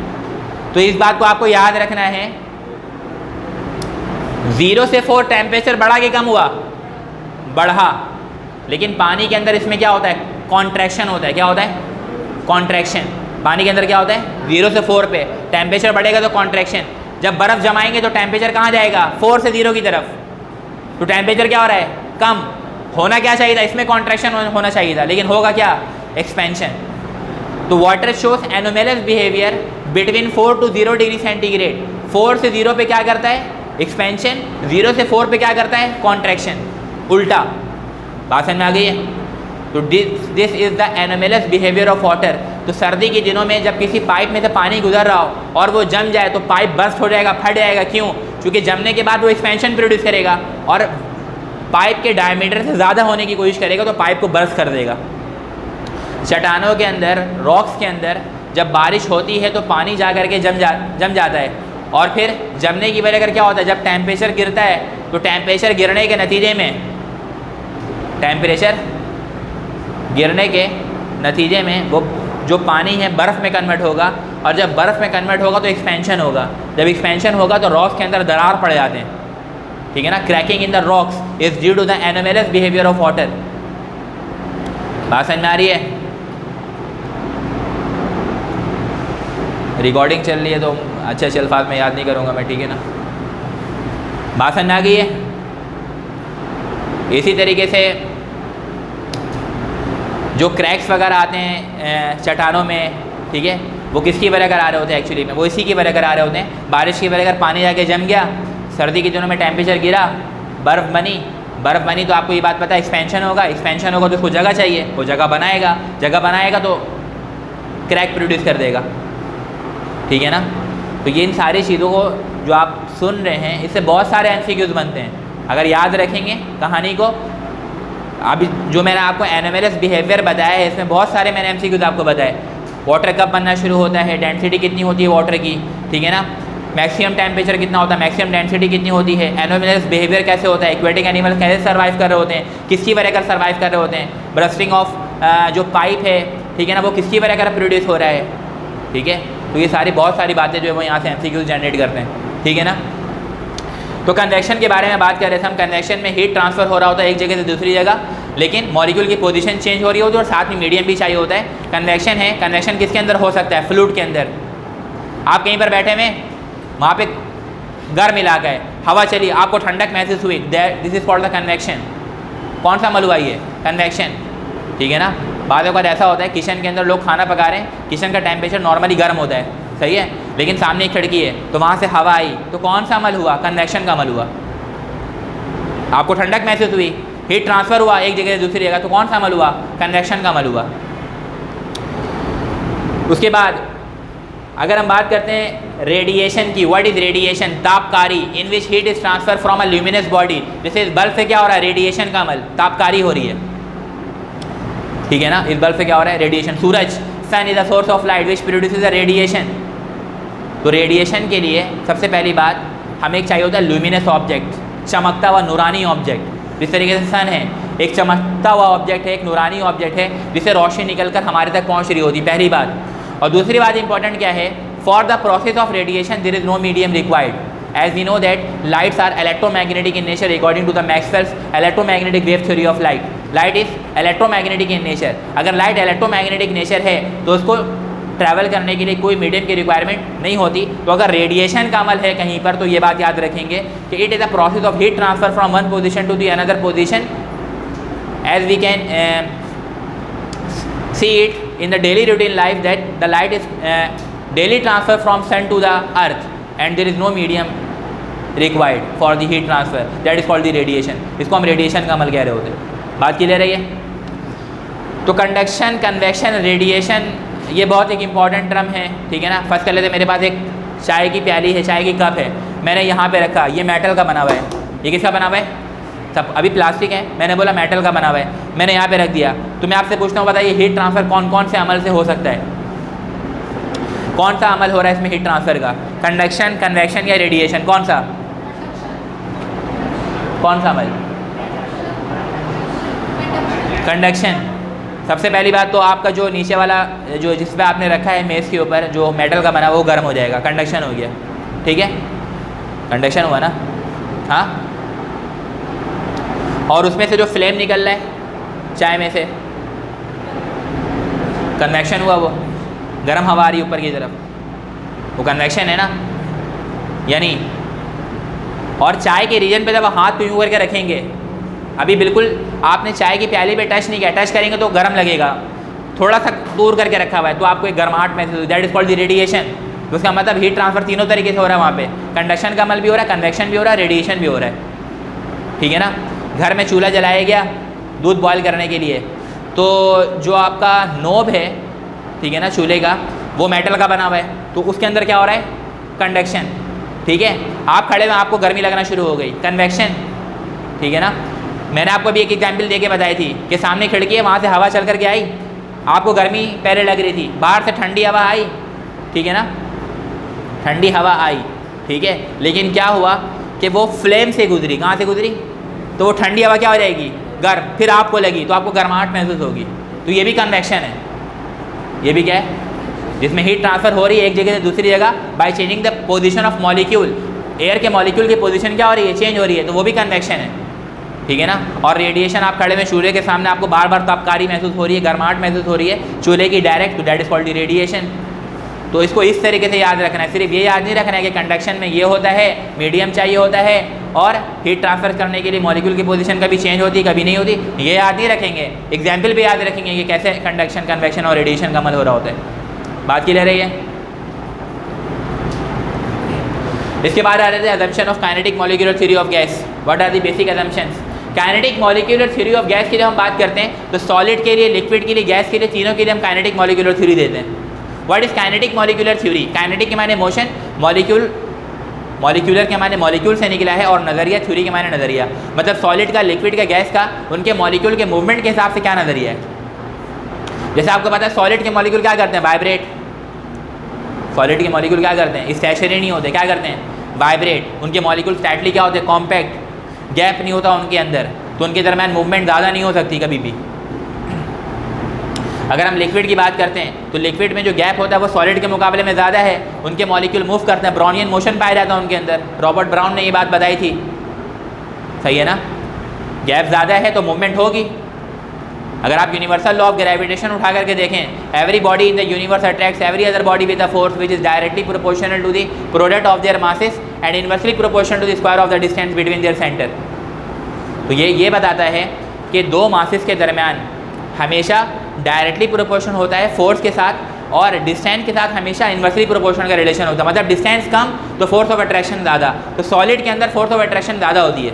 Speaker 1: तो इस बात को आपको याद रखना है। 0 से 4 टेम्परेचर बढ़ा कि कम हुआ? बढ़ा, लेकिन पानी के अंदर इसमें क्या होता है? कॉन्ट्रैक्शन होता है। क्या होता है? कॉन्ट्रैक्शन। पानी के अंदर क्या होता है? 0 से 4 पे टेम्परेचर बढ़ेगा तो कॉन्ट्रैक्शन। जब बर्फ़ जमाएंगे तो टेम्परेचर कहाँ जाएगा? 4 से 0 की तरफ। तो टेम्परेचर क्या हो रहा है? कम। होना क्या चाहिए था? इसमें कॉन्ट्रैक्शन होना चाहिए था, लेकिन होगा क्या? एक्सपेंशन। तो water shows anomalous behaviour between 4 to 0 degree centigrade. 4 से 0 पे क्या करता है? एक्सपेंशन। 0 से 4 पे क्या करता है? कॉन्ट्रैक्शन। उल्टा। बात समझ में आ गई है? तो this is the anomalous behaviour of water. तो सर्दी के दिनों में जब किसी पाइप में से पानी गुजर रहा हो और वो जम जाए तो पाइप बर्स्ट हो जाएगा, फट जाएगा। क्यों? क्योंकि जमने के बाद वो एक्सपेंशन प्रोड्यूस करेगा और पाइप के डायमीटर से ज़्यादा होने की कोशिश करेगा तो पाइप को बर्स्ट कर देगा। चट्टानों के अंदर, रॉक्स के अंदर जब बारिश होती है तो पानी जा कर के जम जाता है और फिर जमने की वजह कर क्या होता है? जब टेम्परेचर गिरता है तो टेम्परेचर गिरने के नतीजे में वो जो पानी है बर्फ़ में कन्वर्ट होगा और जब बर्फ़ में कन्वर्ट होगा तो एक्सपेंशन होगा। जब एक्सपेंशन होगा तो रॉक्स के अंदर दरार पड़ जाते हैं। ठीक है ना? Cracking in the rocks is due to the anomalous behaviour of water. बात समझ में आ रही है? रिकॉर्डिंग चल रही है तो अच्छे अच्छे अल्फाज में याद नहीं करूँगा मैं। ठीक है ना? बात समझ में आ गई है? इसी तरीके से जो क्रैक्स वगैरह आते हैं चट्टानों में, ठीक है, वो किसकी वजह कर आ रहे होते हैं? एक्चुअली में वो इसी की वजह कर आ रहे होते हैं। बारिश की वजह कर पानी जाके जम गया, सर्दी के दिनों में टेम्परेचर गिरा, बर्फ़ बनी तो आपको ये बात पता है एक्सपेंशन होगा तो उसको जगह चाहिए, वो जगह बनाएगा तो क्रैक प्रोड्यूस कर देगा। ठीक है ना? तो ये इन सारी चीज़ों को जो आप सुन रहे हैं इससे बहुत सारे एमसीक्यूज़ बनते हैं। अगर याद रखेंगे कहानी को, अभी जो मैंने आपको एनोमेलस बिहेवियर बताया है इसमें बहुत सारे मैंने एमसीक्यूज़ आपको बताए। वाटर कब बनना शुरू होता है, डेंसिटी कितनी होती है वाटर की, ठीक है ना, मैक्सिमम टेम्परेचर कितना होता है, मैक्सिमम डेंसिटी कितनी होती है, एनोमेलस बिहेवियर कैसे होता है, एक्वेटिक एनिमल्स कैसे सर्वाइव कर रहे होते हैं, किसकी वजह कर सर्वाइव कर रहे होते हैं, बर्स्टिंग ऑफ जो पाइप है, ठीक है ना, वो किसकी वजह कर प्रोड्यूस हो रहा है। ठीक है? तो ये सारी बहुत सारी बातें जो है वो यहाँ से एमसीक्यूज़ जनरेट करते हैं। ठीक है ना? तो कन्वेक्शन के बारे में बात कर रहे थे हम। कन्वेक्शन में हीट ट्रांसफ़र हो रहा होता है एक जगह से दूसरी जगह, लेकिन मॉलिक्यूल की पोजीशन चेंज हो रही होती है और साथ में मीडियम भी चाहिए होता है। कन्वेक्शन है, कन्वेक्शन किसके अंदर हो सकता है? फ्लूइड के अंदर। आप कहीं पर बैठे हुए, वहाँ पे गर्म इलाका है, हवा चली, आपको ठंडक महसूस हुई, this is called the convection. कौन सा अमल हुआ ये? कन्वेक्शन। ठीक है ना? बाद में ऐसा होता है किचन के अंदर लोग खाना पका रहे हैं, किचन का टेम्परेचर नॉर्मली गर्म होता है, सही है, लेकिन सामने एक खिड़की है तो वहाँ से हवा आई, तो कौन सा अमल हुआ? कन्वेक्शन का अमल हुआ। आपको ठंडक महसूस हुई, हीट ट्रांसफ़र हुआ एक जगह से दूसरी जगह, तो कौन सा अमल हुआ? कन्वेक्शन का अमल हुआ। उसके बाद अगर हम बात करते हैं रेडिएशन की, व्हाट इज रेडिएशन? तापकारी, in which heat is transfer from a luminous body. जैसे इस बल्ब से क्या हो रहा है? रेडिएशन का अमल, तापकारी हो रही है। ठीक है ना? इस बल्ब से क्या हो रहा है? रेडिएशन। सूरज, sun is a source of light which produces a radiation. तो रेडिएशन के लिए सबसे पहली बात हमें एक चाहिए होता है ल्यूमिनस ऑब्जेक्ट, चमकता हुआ नूरानी ऑब्जेक्ट। जिस तरीके से सन है एक चमकता हुआ ऑब्जेक्ट है, एक नूरानी ऑब्जेक्ट है जिससे रोशनी निकलकर हमारे तक पहुंच रही होती, पहली बात। और दूसरी बात इंपॉर्टेंट क्या है? For the process of radiation there is no medium required, as we know that lights are electromagnetic in nature according to the Maxwell's electromagnetic wave theory of light. Light is electromagnetic in nature. अगर light electromagnetic nature है तो उसको travel करने के लिए कोई medium की requirement नहीं होती। तो अगर रेडिएशन का अमल है कहीं पर तो ये बात याद रखेंगे कि it is a process of heat transfer from one position to the another position, as we can see it in the daily routine life that the light is daily transfer from sun to the earth and there is no medium required for the heat transfer, that is called the radiation. इसको हम radiation का अमल कह रहे होते हैं। बात clear है ये? तो कंडक्शन, कन्वेक्शन, रेडिएशन ये बहुत एक इंपॉर्टेंट टर्म है। ठीक है ना? फर्स्ट कर लेते, मेरे पास एक चाय की प्याली है, चाय की कप है, मैंने यहाँ पे रखा, ये मेटल का बना हुआ है। ये किसका बना हुआ है? सब अभी प्लास्टिक है, मैंने बोला मेटल का बना हुआ है, मैंने यहाँ पे रख दिया। तो मैं आपसे पूछता हूँ, बताइए हीट ट्रांसफ़र कौन कौन से अमल से हो सकता है? कौन सा अमल हो रहा है इसमें हीट ट्रांसफ़र का? कंडक्शन, कन्वेक्शन या रेडिएशन? कौन सा अमल? कंडक्शन। सबसे पहली बात तो आपका जो नीचे वाला जो जिस पे आपने रखा है मेज़ के ऊपर जो मेटल का बना वो गर्म हो जाएगा, कंडक्शन हो गया। ठीक है? कंडक्शन हुआ ना? हाँ। और उसमें से जो फ्लेम निकल रहा है चाय में से, कन्वेक्शन हुआ, वो गर्म हवा आ रही है ऊपर की तरफ, वो कन्वेक्शन है ना। यानी और चाय के रीजन पे जब आप हाथ यूँ करके रखेंगे, अभी बिल्कुल आपने चाय की प्याली पे टच नहीं किया, टच करेंगे तो गर्म लगेगा, थोड़ा सा दूर करके रखा हुआ है तो आपको एक गर्माहट महसूस होगी, that is called the radiation. तो उसका मतलब हीट ट्रांसफर तीनों तरीके से हो रहा है वहाँ पे, कंडक्शन का अमल भी हो रहा है, कन्वेक्शन भी हो रहा है, रेडिएशन भी हो रहा है, ठीक है ना। घर में चूल्हा जलाया गया दूध बॉयल करने के लिए, तो जो आपका नोब है, ठीक है ना, चूल्हे का, वो मेटल का बना हुआ है, तो उसके अंदर क्या हो रहा है, कंडक्शन, ठीक है। आप खड़े में आपको गर्मी लगना शुरू हो गई, कन्वेक्शन, ठीक है ना। मैंने आपको अभी एक एग्जाम्पल दे के बताई थी कि सामने खिड़की है, वहाँ से हवा चल करके आई, आपको गर्मी पहले लग रही थी, बाहर से ठंडी हवा आई, ठीक है ना, ठंडी हवा आई, ठीक है, लेकिन क्या हुआ कि वो फ्लेम से गुजरी, कहाँ से गुजरी, तो वो ठंडी हवा क्या हो जाएगी, गर्म, फिर आपको लगी तो आपको गर्माहट महसूस होगी, तो ये भी कन्वेक्शन है, ये भी क्या है, जिसमें हीट ट्रांसफर हो रही है एक जगह से दूसरी जगह by changing the position of molecule. Air के मॉलिक्यूल की पोजीशन क्या हो रही है, चेंज हो रही है, तो वो भी कन्वेक्शन है, ठीक है ना। और रेडिएशन, आप खड़े में चूल्हे के सामने आपको बार बार तापकारी महसूस हो रही है, गर्माहट महसूस हो रही है चूल्हे की डायरेक्ट, तो that is called the radiation. तो इसको इस तरीके से याद रखना है, सिर्फ ये याद नहीं रखना है कि कंडक्शन में ये होता है, मीडियम चाहिए होता है, और हीट ट्रांसफर करने के लिए मॉलिक्यूल की पोजीशन कभी चेंज होती है कभी नहीं होती, ये याद नहीं रखेंगे, एग्जाम्पल भी याद रखेंगे कि कैसे कंडक्शन, कन्वेक्शन और रेडिएशन का अमल हो रहा होता है। बात की ले रही है। इसके बाद आ रहे थे assumption of kinetic molecular theory of gas. What are the basic assumptions. Kinetic molecular theory of gas की जब हम बात करते हैं तो सॉलिड के लिए, लिक्विड के लिए, गैस के लिए, तीनों के लिए हम काइनेटिक मॉलिक्यूलर थ्योरी देते हैं। What is kinetic molecular theory. Kinetic के माने मोशन, मॉलिक्यूल, मॉलिक्यूलर के माने मॉलिक्यूल से निकला है, और नज़रिया, थ्योरी के माने नज़रिया, मतलब सॉलिड का, लिक्विड का, गैस का, उनके मॉलिक्यूल के मूवमेंट के हिसाब से क्या नज़रिया है। जैसे आपको पता है सॉलिड के मॉलिक्यूल क्या करते हैं, वाइब्रेट। सॉलिड के मॉलिक्यूल क्या करते हैं, स्टेशनरी नहीं होते, क्या करते हैं, वाइब्रेट। उनके मॉलिक्यूल फ्लैटली क्या होते हैं, कॉम्पैक्ट, गैप नहीं होता उनके अंदर, तो उनके दरमियान मूवमेंट ज़्यादा नहीं हो सकती कभी भी। अगर हम लिक्विड की बात करते हैं तो लिक्विड में जो गैप होता है वो सॉलिड के मुकाबले में ज़्यादा है, उनके मॉलिक्यूल मूव करते हैं, ब्राउनियन मोशन पाया जाता है उनके अंदर। रॉबर्ट ब्राउन ने ये बात बताई थी, सही है ना। गैप ज़्यादा है तो मूवमेंट होगी। अगर आप यूनिवर्सल लॉ ऑफ ग्रेविटेशन उठा करके देखें, every body in the universe attracts every other body with a force which is directly proportional to the product of their masses and inversely proportional to the square of the distance between their centre. तो ये बताता है कि दो masses के दरमियान हमेशा directly proportion होता है फोर्स के साथ, और डिस्टेंस के साथ हमेशा इनवर्सली प्रोपोर्शनल का रिलेशन होता है। मतलब डिस्टेंस कम तो फोर्स ऑफ अट्रैक्शन ज़्यादा, तो सॉलिड के अंदर फोर्स ऑफ अट्रैक्शन ज़्यादा होती है,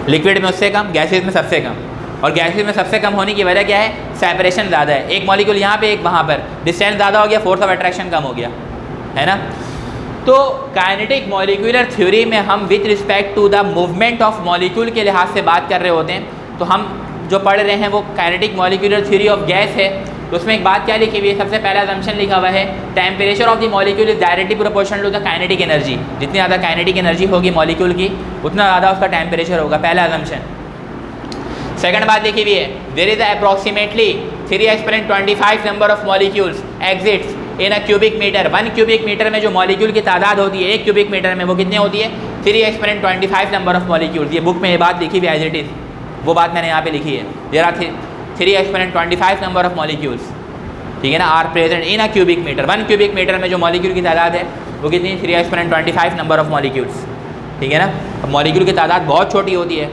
Speaker 1: लिक्विड में उससे कम, गैसेज में सबसे कम। और गैसेज में सबसे कम होने की वजह क्या है, सेपरेशन ज़्यादा है, एक मॉलिक्यूल यहाँ पे एक वहाँ पर, डिस्टेंस ज़्यादा हो गया, फोर्स ऑफ अट्रैक्शन कम हो गया, है ना। तो काइनेटिक मॉलिक्यूलर थ्योरी में हम with respect to the movement of molecule के लिहाज से बात कर रहे होते हैं। तो हम जो पढ़ रहे हैं वो kinetic molecular theory of gas है। तो उसमें एक बात क्या लिखी हुई है, सबसे पहला असम्पशन लिखा हुआ है, temperature of the molecule is directly proportional to the kinetic energy. जितनी ज़्यादा काइनेटिक एनर्जी होगी मॉलिक्यूल की, उतना ज़्यादा उसका टेम्परेचर होगा, पहला असम्पशन। सेकंड बात लिखी हुई है, there is approximately 3 exponent 25 number of molecules exists in a cubic metre. 1 cubic metre में जो मॉलिक्यूल की तादाद होती है, 1 क्यूबिक मीटर में, वो कितनी होती है, 3 एक्सपोनेंट 25 नंबर ऑफ मॉलिक्यूल्स। ये बुक में ये बात लिखी हुई है एज इट इज़, वो बात मैंने यहाँ पे लिखी है। There are 3 exponent 25 number of molecules, ठीक है ना, are present in a cubic metre. 1 cubic metre में जो मॉलिक्यूल की तादाद है वो कितनी, 3 एक्सपोनेंट 25 नंबर ऑफ मॉलिक्यूल्स, ठीक है ना। अब मॉलिक्यूल की तादाद बहुत छोटी होती है,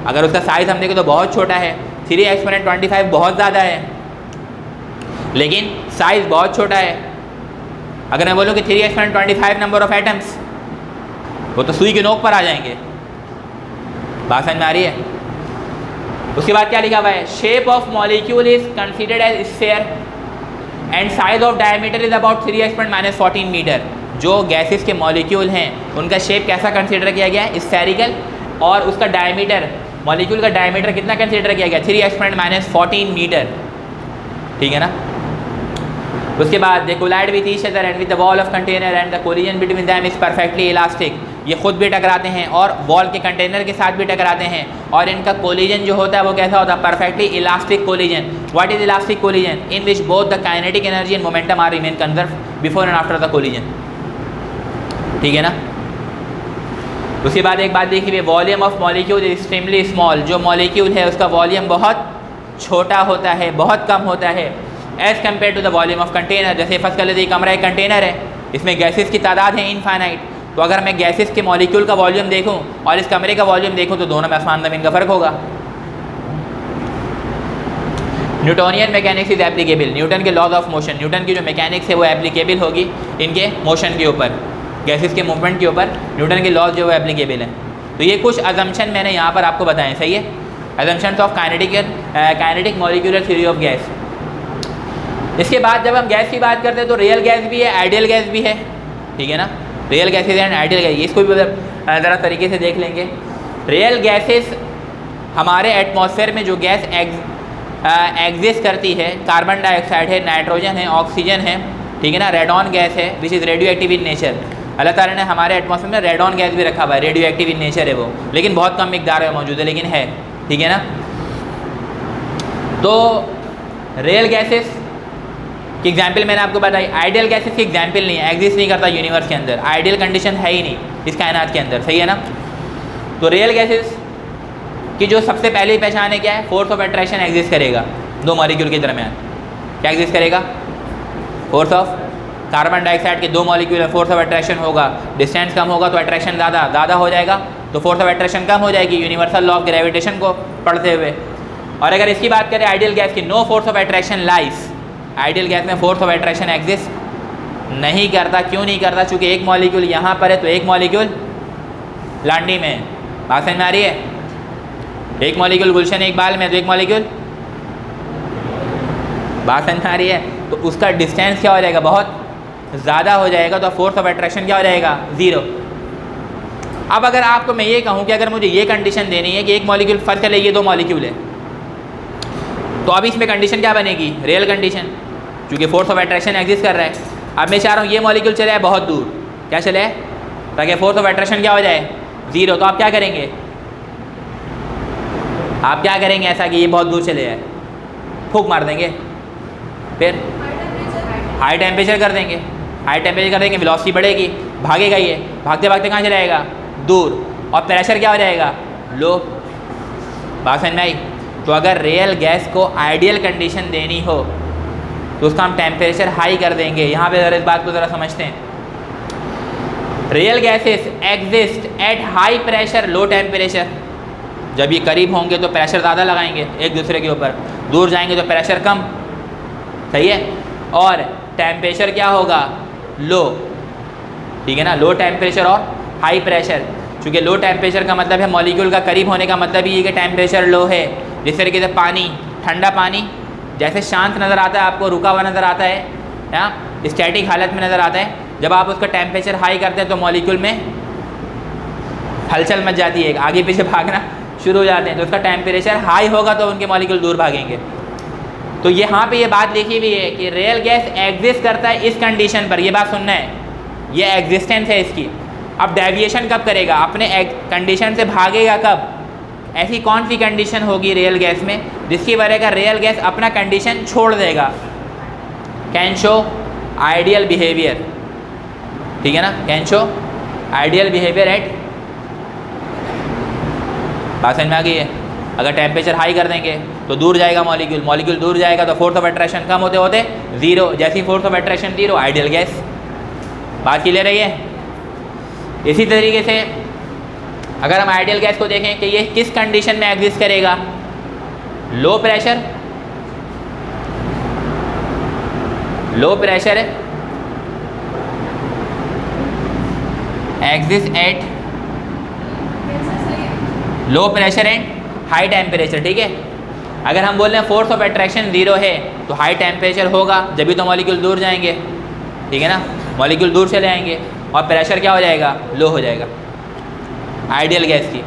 Speaker 1: अगर उसका साइज़ हम देखें तो बहुत छोटा है, 3 एक्सपोनेंट 25 बहुत ज़्यादा है, लेकिन साइज़ बहुत छोटा है। अगर मैं बोलूँ कि 3 एक्सपोनेंट 25 नंबर ऑफ एटम्स, वो तो सुई के नोक पर आ जाएंगे। बात समझ में आ रही है। उसके बाद क्या लिखा हुआ है, shape of molecule is considered as sphere and size of diameter is about 3 exponent -14 metre. जो गैसेस के मॉलिक्यूल हैं उनका शेप कैसा कंसीडर किया गया है, स्फेरिकल, और उसका डायमीटर, मॉलिक्यूल का डायमीटर कितना कंसीडर किया गया, 3 एक्सपोनेंट -14 मीटर, ठीक है ना। उसके बाद they collide with each other and with the wall of container and the collision between them is perfectly elastic. ये खुद भी टकराते हैं और वॉल के कंटेनर के साथ भी टकराते हैं, और इनका कोलिजन जो होता है वो कैसा होता है, perfectly elastic collision. What is elastic collision, in which both the kinetic energy and momentum are remain conserve before and after the collision, ठीक है ना। उसके बाद एक बात देखिए, volume of molecule is extremely small. जो मॉलिक्यूल है उसका वॉल्यूम बहुत छोटा होता है, बहुत कम होता है as compare to the volume of container. जैसे फर्स्ट कर लेते हैं, कमरा एक कंटेनर है, इसमें गैसेस की तादाद है इनफाइनाइट, तो अगर मैं गैसेस के मॉलिक्यूल का वॉल्यूम देखूं और इस कमरे का वॉल्यूम देखूं तो दोनों में आसमान ज़मीन का फ़र्क होगा। Newtonian mechanics is applicable, Newton के लॉज ऑफ मोशन, न्यूटन की जो मैकेनिक्स है वो एप्लीकेबल होगी इनके मोशन के ऊपर, गैसेस के मूवमेंट के ऊपर न्यूटन के लॉज जो है एप्लीकेबल है। तो ये कुछ अजम्पशन मैंने यहाँ पर आपको बताएं, सही है, assumptions of kinetic molecular theory of gas. इसके बाद जब हम गैस की बात करते हैं तो रियल गैस भी है, आइडियल गैस भी है, ठीक है ना, real gases and ideal gas, इसको भी ज़रा तरीके से देख लेंगे। रियल गैसेस हमारे एटमॉस्फेयर में जो गैस एग्जिस्ट करती है, कार्बन डाइऑक्साइड है, नाइट्रोजन है, ऑक्सीजन है, ठीक है ना, रेडॉन गैस है which is radioactive in nature. Allah Taala ने हमारे एटमॉस्फेयर में रेडॉन गैस भी रखा हुआ है, रेडियो एक्टिव इन नेचर है वो, लेकिन बहुत कम मिकदार में मौजूद है, लेकिन है, ठीक है ना। तो रियल गैसेस की एग्जाम्पल मैंने आपको बताई, आइडियल गैसेस की एग्जाम्पल नहीं है, एग्जिस्ट नहीं करता यूनिवर्स के अंदर, आइडियल कंडीशन है ही नहीं इस कायनात के अंदर, सही है ना। तो रियल गैसेस की जो सबसे पहली पहचान है क्या है, फोर्स ऑफ अट्रैक्शन एग्जिस्ट करेगा दो मॉलिक्यूल के दरमियान। क्या एग्जिस्ट करेगा, फोर्स ऑफ, कार्बन डाइऑक्साइड के दो मॉलिक्यूल है, फोर्स ऑफ अट्रैक्शन होगा, डिस्टेंस कम होगा तो अट्रैक्शन ज़्यादा हो जाएगा, तो फोर्स ऑफ अट्रैक्शन कम हो जाएगी यूनिवर्सल लॉ ऑफ ग्रेविटेशन को पढ़ते हुए। और अगर इसकी बात करें आइडियल गैस की, no force of attraction life, ideal gas में फोर्स ऑफ अट्रैक्शन एग्जिस्ट नहीं करता। क्यों नहीं करता, चूँकि एक मॉलिक्यूल यहाँ पर है तो एक मॉलिक्यूल लांडी में है, बात समझ में आ रही है, एक मॉलिक्यूल गुलशन इकबाल में तो एक मॉलिक्यूल, बात समझ में आ रही है, तो उसका डिस्टेंस क्या हो जाएगा, बहुत ज़्यादा हो जाएगा, तो फोर्स ऑफ अट्रैक्शन क्या हो जाएगा, ज़ीरो। अब अगर आपको मैं ये कहूँ कि अगर मुझे ये कंडीशन देनी है कि एक मॉलिक्यूल, फर्स्ट चले ये दो मॉलिक्यूल है, तो अब इसमें कंडीशन क्या बनेगी, रियल कंडीशन, क्योंकि फोर्स ऑफ अट्रैक्शन एग्जिस्ट कर रहा है। अब मैं चाह रहा हूँ ये मॉलिक्यूल चले जाए बहुत दूर, क्या चले जाए, ताकि फोर्स ऑफ अट्रैक्शन क्या हो जाए, ज़ीरो। तो आप क्या करेंगे, आप क्या करेंगे ऐसा कि ये बहुत दूर चले जाए, फूंक मार देंगे, फिर हाई टेम्परेचर कर देंगे, हाई टेम्परेचर कर देंगे, वेलोसिटी बढ़ेगी, भागेगा ये, भागते भागते कहाँ चला जाएगा, दूर, और प्रेशर क्या हो जाएगा, लो। बात समझ में आई। तो अगर रियल गैस को आइडियल कंडीशन देनी हो तो उसका हम टेम्परेचर हाई कर देंगे। यहाँ पे ज़रा इस बात को ज़रा समझते हैं। Real gases exist at high pressure low temperature, जब ये करीब होंगे तो प्रेशर ज़्यादा लगाएंगे एक दूसरे के ऊपर, दूर जाएंगे तो प्रेशर कम, सही है, और टेम्परेचर क्या होगा, लो, ठीक है ना, लो टेम्परेचर और हाई प्रेशर। चूँकि लो टेम्परेचर का मतलब है मॉलिक्यूल का करीब होने का मतलब ये कि टेम्परेचर लो है। जिस तरीके से पानी, ठंडा पानी जैसे शांत नज़र आता है आपको, रुका हुआ नज़र आता है, हाँ, स्टैटिक हालत में नज़र आता है, जब आप उसका टेम्परेचर हाई करते हैं तो मॉलिक्यूल में हलचल मच जाती है, आगे पीछे भागना शुरू हो जाते हैं, तो उसका टेम्परेचर हाई होगा तो उनके मॉलिक्यूल दूर भागेंगे। तो यहाँ पे ये बात लिखी हुई है कि रियल गैस एग्जिस्ट करता है इस कंडीशन पर, ये बात सुनना है, ये एग्जिस्टेंस है इसकी। अब डेविएशन कब करेगा, अपने कंडीशन से भागेगा कब, ऐसी कौन सी कंडीशन होगी रियल गैस में जिसकी वजह का रियल गैस अपना कंडीशन छोड़ देगा, कैन शो आइडियल बिहेवियर, ठीक है ना, can show ideal behaviour eight, बात समझ में आ गई है। अगर टेम्परेचर हाई कर देंगे तो दूर जाएगा मॉलिक्यूल, मॉलिक्यूल दूर जाएगा तो फोर्स ऑफ अट्रैक्शन कम होते होते ज़ीरो, जैसी force of attraction zero, ideal gas. बात क्लियर है ये। इसी तरीके से अगर हम आइडियल गैस को देखें कि ये किस कंडीशन में एग्जिस्ट करेगा, low pressure, low pressure exist at low pressure and high temperature, ठीक है। अगर हम बोल रहे हैं फोर्स ऑफ अट्रैक्शन ज़ीरो है तो हाई टेम्परेचर होगा, जब भी तो मॉलिक्यूल दूर जाएंगे, ठीक है ना, मॉलिक्यूल दूर चले आएंगे और प्रेशर क्या हो जाएगा, लो हो जाएगा आइडियल गैस की।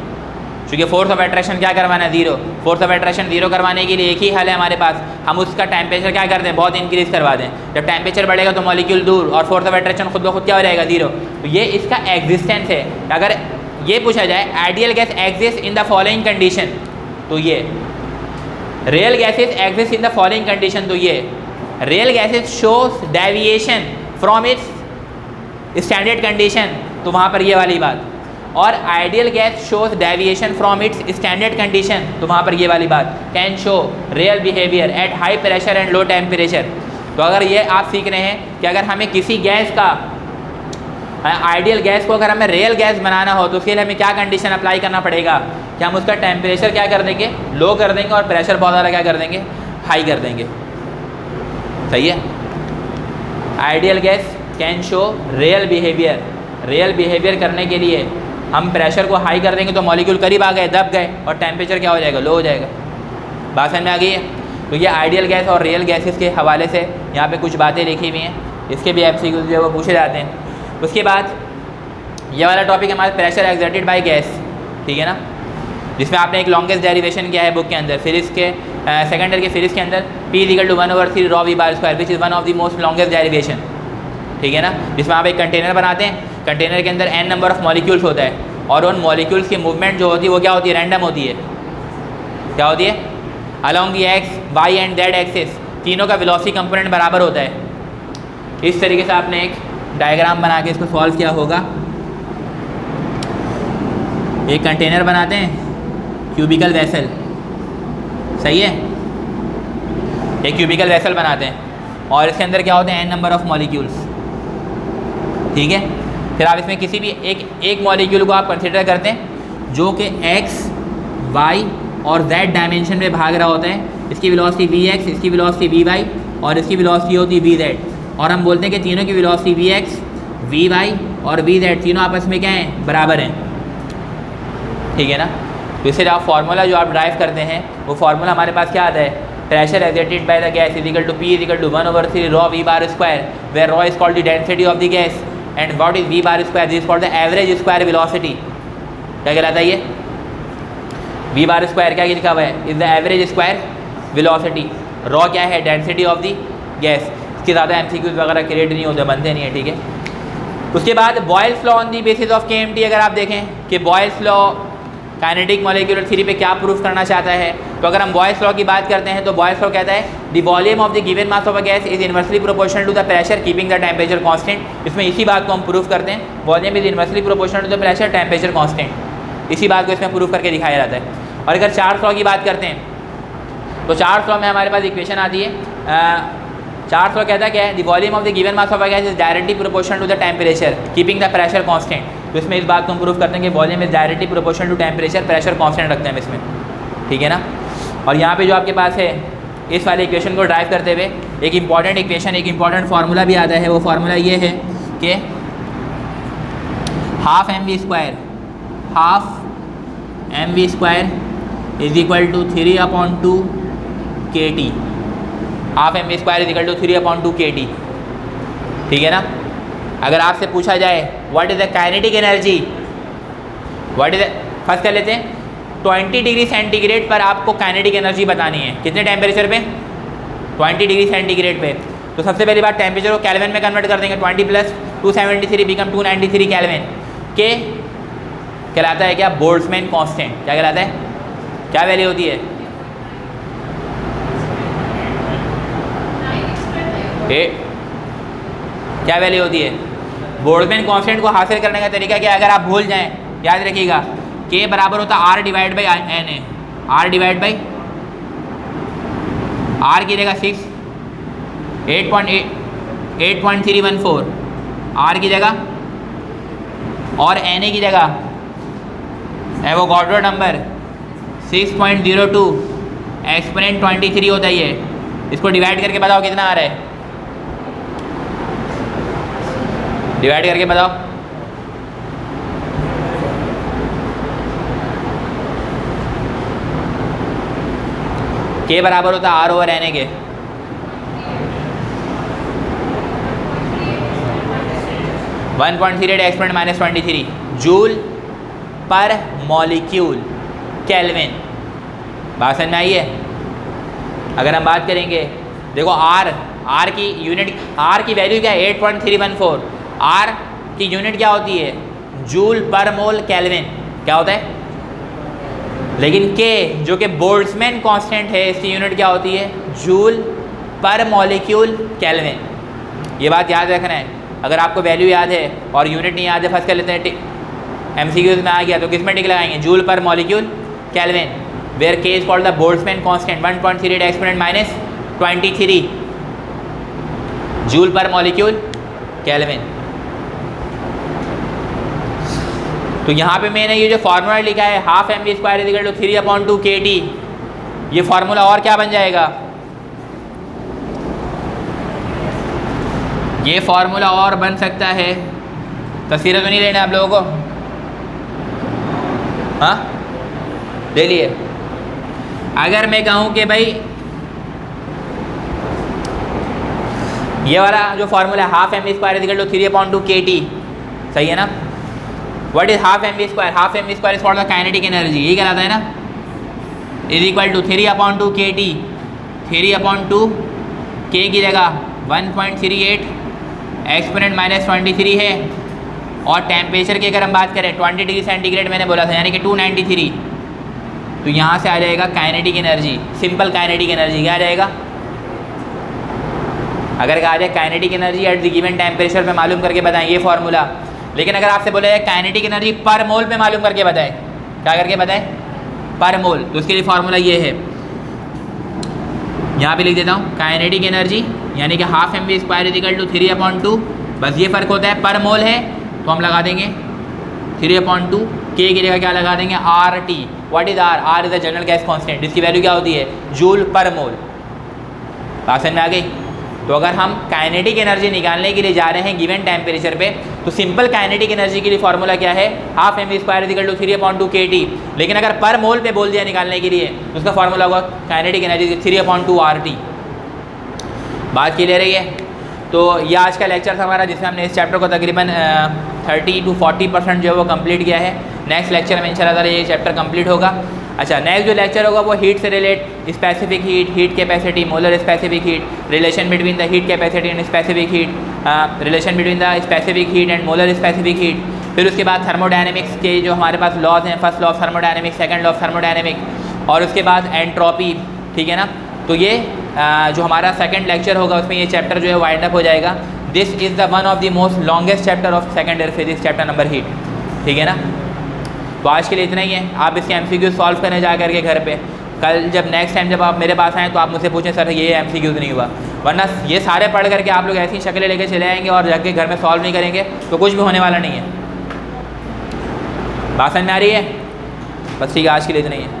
Speaker 1: क्योंकि फोर्स ऑफ अट्रैक्शन क्या करवाना है, zero. Force of attraction zero करवाने के लिए एक ही हल है हमारे पास, हम उसका टेम्परेचर क्या कर दें, बहुत इंक्रीज़ करवा दें। जब टेम्परेचर बढ़ेगा तो मॉलिक्यूल दूर और फोर्स ऑफ अट्रैक्शन खुद ब खुद क्या हो जाएगा, ज़ीरो। तो ये इसका एग्जिस्टेंस है। अगर ये पूछा जाए ideal gas exist in the following condition, तो ये real gases exist in the following condition, तो ये real gases shows deviation from its standard condition, तो वहाँ पर ये वाली बात। और ideal gas shows deviation from its standard condition, तो वहाँ पर ये वाली बात can show real behaviour at high pressure and low temperature. तो अगर ये आप सीख रहे हैं कि अगर हमें किसी गैस का आइडियल गैस को अगर हमें रियल गैस बनाना हो तो उसके लिए हमें क्या कंडीशन अप्लाई करना पड़ेगा कि हम उसका टेम्परेचर क्या कर देंगे, लो कर देंगे, और प्रेशर बहुत ज़्यादा क्या कर देंगे, हाई कर देंगे। सही है। Ideal gas can show real behaviour, real behaviour करने के लिए हम प्रेशर को हाई कर देंगे तो मॉलिक्यूल करीब आ गए, दब गए, और टेम्परेचर क्या हो जाएगा, लो हो जाएगा। बात समझ में आ गई है। तो ये आइडियल गैस और रियल गैसेस के हवाले से यहाँ पे कुछ बातें लिखी हुई हैं, इसके भी MCQ जो है वो पूछे जाते हैं। उसके बाद ये वाला टॉपिक हमारा प्रेशर एक्सर्टेड बाय गैस, ठीक है ना, जिसमें आपने एक लॉन्गेस्ट डेरिवेशन किया है बुक के अंदर, फिजिक्स के सेकेंड ईयर के फिजिक्स के अंदर P=1/3 ρ v/2 which is one of the most longest derivation, ठीक है ना, जिसमें आप एक कंटेनर बनाते हैं, कंटेनर के अंदर n नंबर ऑफ मॉलिक्यूल्स होता है, और उन मॉलिक्यूल्स की मूवमेंट जो होती है वो क्या होती है, रैंडम होती है। क्या होती है, along the x, y and z axis, तीनों का वेलोसिटी कंपोनेंट बराबर होता है। इस तरीके से आपने एक डायग्राम बना के इसको सॉल्व किया होगा। एक कंटेनर बनाते हैं, क्यूबिकल वेसल, सही है, एक क्यूबिकल वेसल बनाते हैं और इसके अंदर क्या होते हैं, n नंबर ऑफ मॉलिक्यूल्स, ठीक है। फिर आप इसमें किसी भी एक मॉलिक्यूल को आप कंसिडर करते हैं जो कि x, y और z डायमेंशन में भाग रहा होता है। इसकी वेलोसिटी vx, इसकी वेलोसिटी vy और इसकी वेलोसिटी होती है vz, और हम बोलते हैं कि तीनों की वेलोसिटी vx, vy और vz तीनों आपस में क्या हैं, बराबर हैं, ठीक है ना। तो इससे आप फार्मूला जो आप ड्राइव करते हैं वो फार्मूला हमारे पास क्या आता है, pressure exerted by the gas P=1/3 ρ v/2 where ρ is called the density of the gas and what is v/2, this is called the average square velocity. क्या कहलाता है ये, v/2 क्या लिखा हुआ है, is the average square velocity, rho क्या है, डेंसिटी ऑफ द गैस। इसके ज़्यादा MCQs वगैरह क्रिएट नहीं होते, बनते नहीं है, ठीक है। उसके बाद Boyle's law on the basis of KMT, अगर आप देखें कि Boyle's law kinetic molecular theory पे क्या प्रूफ करना चाहता है, तो अगर हम बॉयल्स लॉ की बात करते हैं तो बॉयल्स लॉ कहता है the volume of the given mass of a gas is inversely proportional to the pressure keeping the temperature constant. इसमें इसी बात को हम प्रूफ करते हैं, volume is inversely proportional to the pressure temperature constant, इसी बात को इसमें प्रूफ करके दिखाया जाता है। और अगर चार्ल्स लॉ की बात करते हैं तो चार्ल्स लॉ में हमारे पास इक्वेशन आती है, चार्ल्स लॉ कहता है क्या है, the volume of the given mass of a gas is directly proportional to the temperature keeping the pressure constant. तो इसमें इस बात को हम प्रूव करते हैं कि volume is directly proportional to temperature, pressure constant रखते हैं हम इसमें, ठीक है ना। और यहाँ पे जो आपके पास है इस वाले इक्वेशन को ड्राइव करते हुए एक इंपॉर्टेंट इक्वेशन, एक इंपॉर्टेंट फार्मूला भी आता है। वो फार्मूला ये है कि half M V square is equal to 3/2 kT, half M V square is equal to 3/2 kT, ठीक है ना। अगर आपसे पूछा जाए what is the kinetic energy, what is first कर लेते हैं, 20 डिग्री सेंटीग्रेड पर आपको काइनेटिक एनर्जी बतानी है, कितने टेम्परेचर पे, 20 डिग्री सेंटीग्रेड पे। तो सबसे पहली बात टेम्परेचर को केल्विन में कन्वर्ट कर देंगे, 20 + 273 बिकम 293 केल्विन, के कहलाता है क्या, बोल्ट्जमैन कांस्टेंट। क्या कहलाता है, क्या वैल्यू होती है, क्या वैल्यू होती है, बोल्ट्जमैन कांस्टेंट को हासिल करने का तरीका क्या है, अगर आप भूल जाएं याद रखिएगा, के बराबर होता R divide by N A, R divide by R की जगह 6, 8.314 R की जगह, और एन ए की जगह एवोगाड्रो नंबर 6.02 एक्सपोनेंट 23 होता है ये। इसको डिवाइड करके बताओ कितना आ रहा है, डिवाइड करके बताओ, के बराबर होता है R ओवर एन ए के, (1.38 exponent -23 joule per molecule kelvin. बात समझ में आई है। अगर हम बात करेंगे, देखो R की यूनिट, R की वैल्यू क्या है, 8.314, R की यूनिट क्या होती है, जूल पर मोल केल्विन, क्या होता है। लेकिन K जो कि बोल्ट्जमैन कांस्टेंट है, इसकी यूनिट क्या होती है, जूल पर मॉलिक्यूल केल्विन। ये बात याद रखना है। अगर आपको वैल्यू याद है और यूनिट नहीं याद है, फर्स्ट कर लेते हैं MCQs में आ गया तो किस में टिक लगाएंगे, joule per molecule Kelvin, where K is called the Boltzmann constant 1.38 exponent -23 joule per molecule Kelvin. तो यहाँ पे मैंने ये जो फार्मूला लिखा है half mv square equal to 3/2 kT, ये फार्मूला और क्या बन जाएगा, ये फार्मूला और बन सकता है, तस्वीरें तो नहीं लेना आप लोगों को, हाँ ले लिए। अगर मैं कहूँ कि भाई ये वाला जो फार्मूला है half mv square equal to 3/2 kT, सही है ना। What is half mv square, half mv square is called the kinetic energy, यही कहलाता है ना, is equal to 3/2 kT, 3/2 k की जगह 1.38 एक्सपोनेंट -23 है, और टेम्परेचर की अगर हम बात करें 20 डिग्री सेंटीग्रेड मैंने बोला था, यानी कि 293, तो यहाँ से आ जाएगा kinetic energy, simple kinetic energy क्या आ जाएगा, अगर कहा जाए kinetic energy at the given temperature पे मालूम करके बताएं, ये फार्मूला। लेकिन अगर आपसे बोला जाए काइनेटिक एनर्जी पर मोल पे मालूम करके बताएं, क्या करके बताएं, पर मोल, तो उसके लिए फार्मूला ये है, यहाँ पे लिख देता हूँ, काइनेटिक एनर्जी यानी कि half mv square equal to 3/2, बस ये फ़र्क होता है, पर मोल है तो हम लगा देंगे 3/2, k की जगह क्या लगा देंगे RT। What is R, R is the general gas constant, जिसकी वैल्यू क्या होती है, जूल पर मोल। बात समझ में आ गई। तो अगर हम काइनेटिक एनर्जी निकालने के लिए जा रहे हैं गिवन टेम्परेचर पे, तो सिंपल काइनेटिक एनर्जी के लिए फार्मूला क्या है, half mv square equal to 3/2 kT। लेकिन अगर पर मोल पे बोल दिया निकालने के लिए तो उसका फार्मूला होगा काइनेटिक एनर्जी 3/2 RT। बात क्लियर है ये। तो ये आज का लेक्चर था हमारा, जिसमें हमने इस चैप्टर को तकरीबन 30 to 40% जो है वो कंप्लीट किया है। नेक्स्ट लेक्चर में इंशाल्लाह ये चैप्टर कंप्लीट होगा। अच्छा, नेक्स्ट जो लेक्चर होगा वो हीट से relate, specific heat, heat capacity, molar specific heat, relation between the heat capacity and specific heat, relation between the specific heat and molar specific heat. फिर उसके बाद थर्मोडायनेमिक्स के जो हमारे पास लॉज हैं, first law of thermodynamics, second law of thermodynamics, और उसके बाद एंट्रोपी, ठीक है ना। तो ये जो हमारा सेकंड लेक्चर होगा उसमें ये चैप्टर जो है वाइंड अप हो जाएगा। This is the one of the most longest chapter of second year physics, chapter number heat, ठीक है ना। तो आज के लिए इतना ही है। आप इसके MCQ सॉल्व करने जा करके घर पे, कल जब नेक्स्ट टाइम जब आप मेरे पास आएँ तो आप मुझसे पूछें सर ये MCQ नहीं हुआ, वरना ये सारे पढ़ करके आप लोग ऐसी शक्लें लेके चले आएंगे और जाके घर में सॉल्व नहीं करेंगे तो कुछ भी होने वाला नहीं है। बात समझ में आ रही है? बस ठीक है, आज के लिए इतना ही है।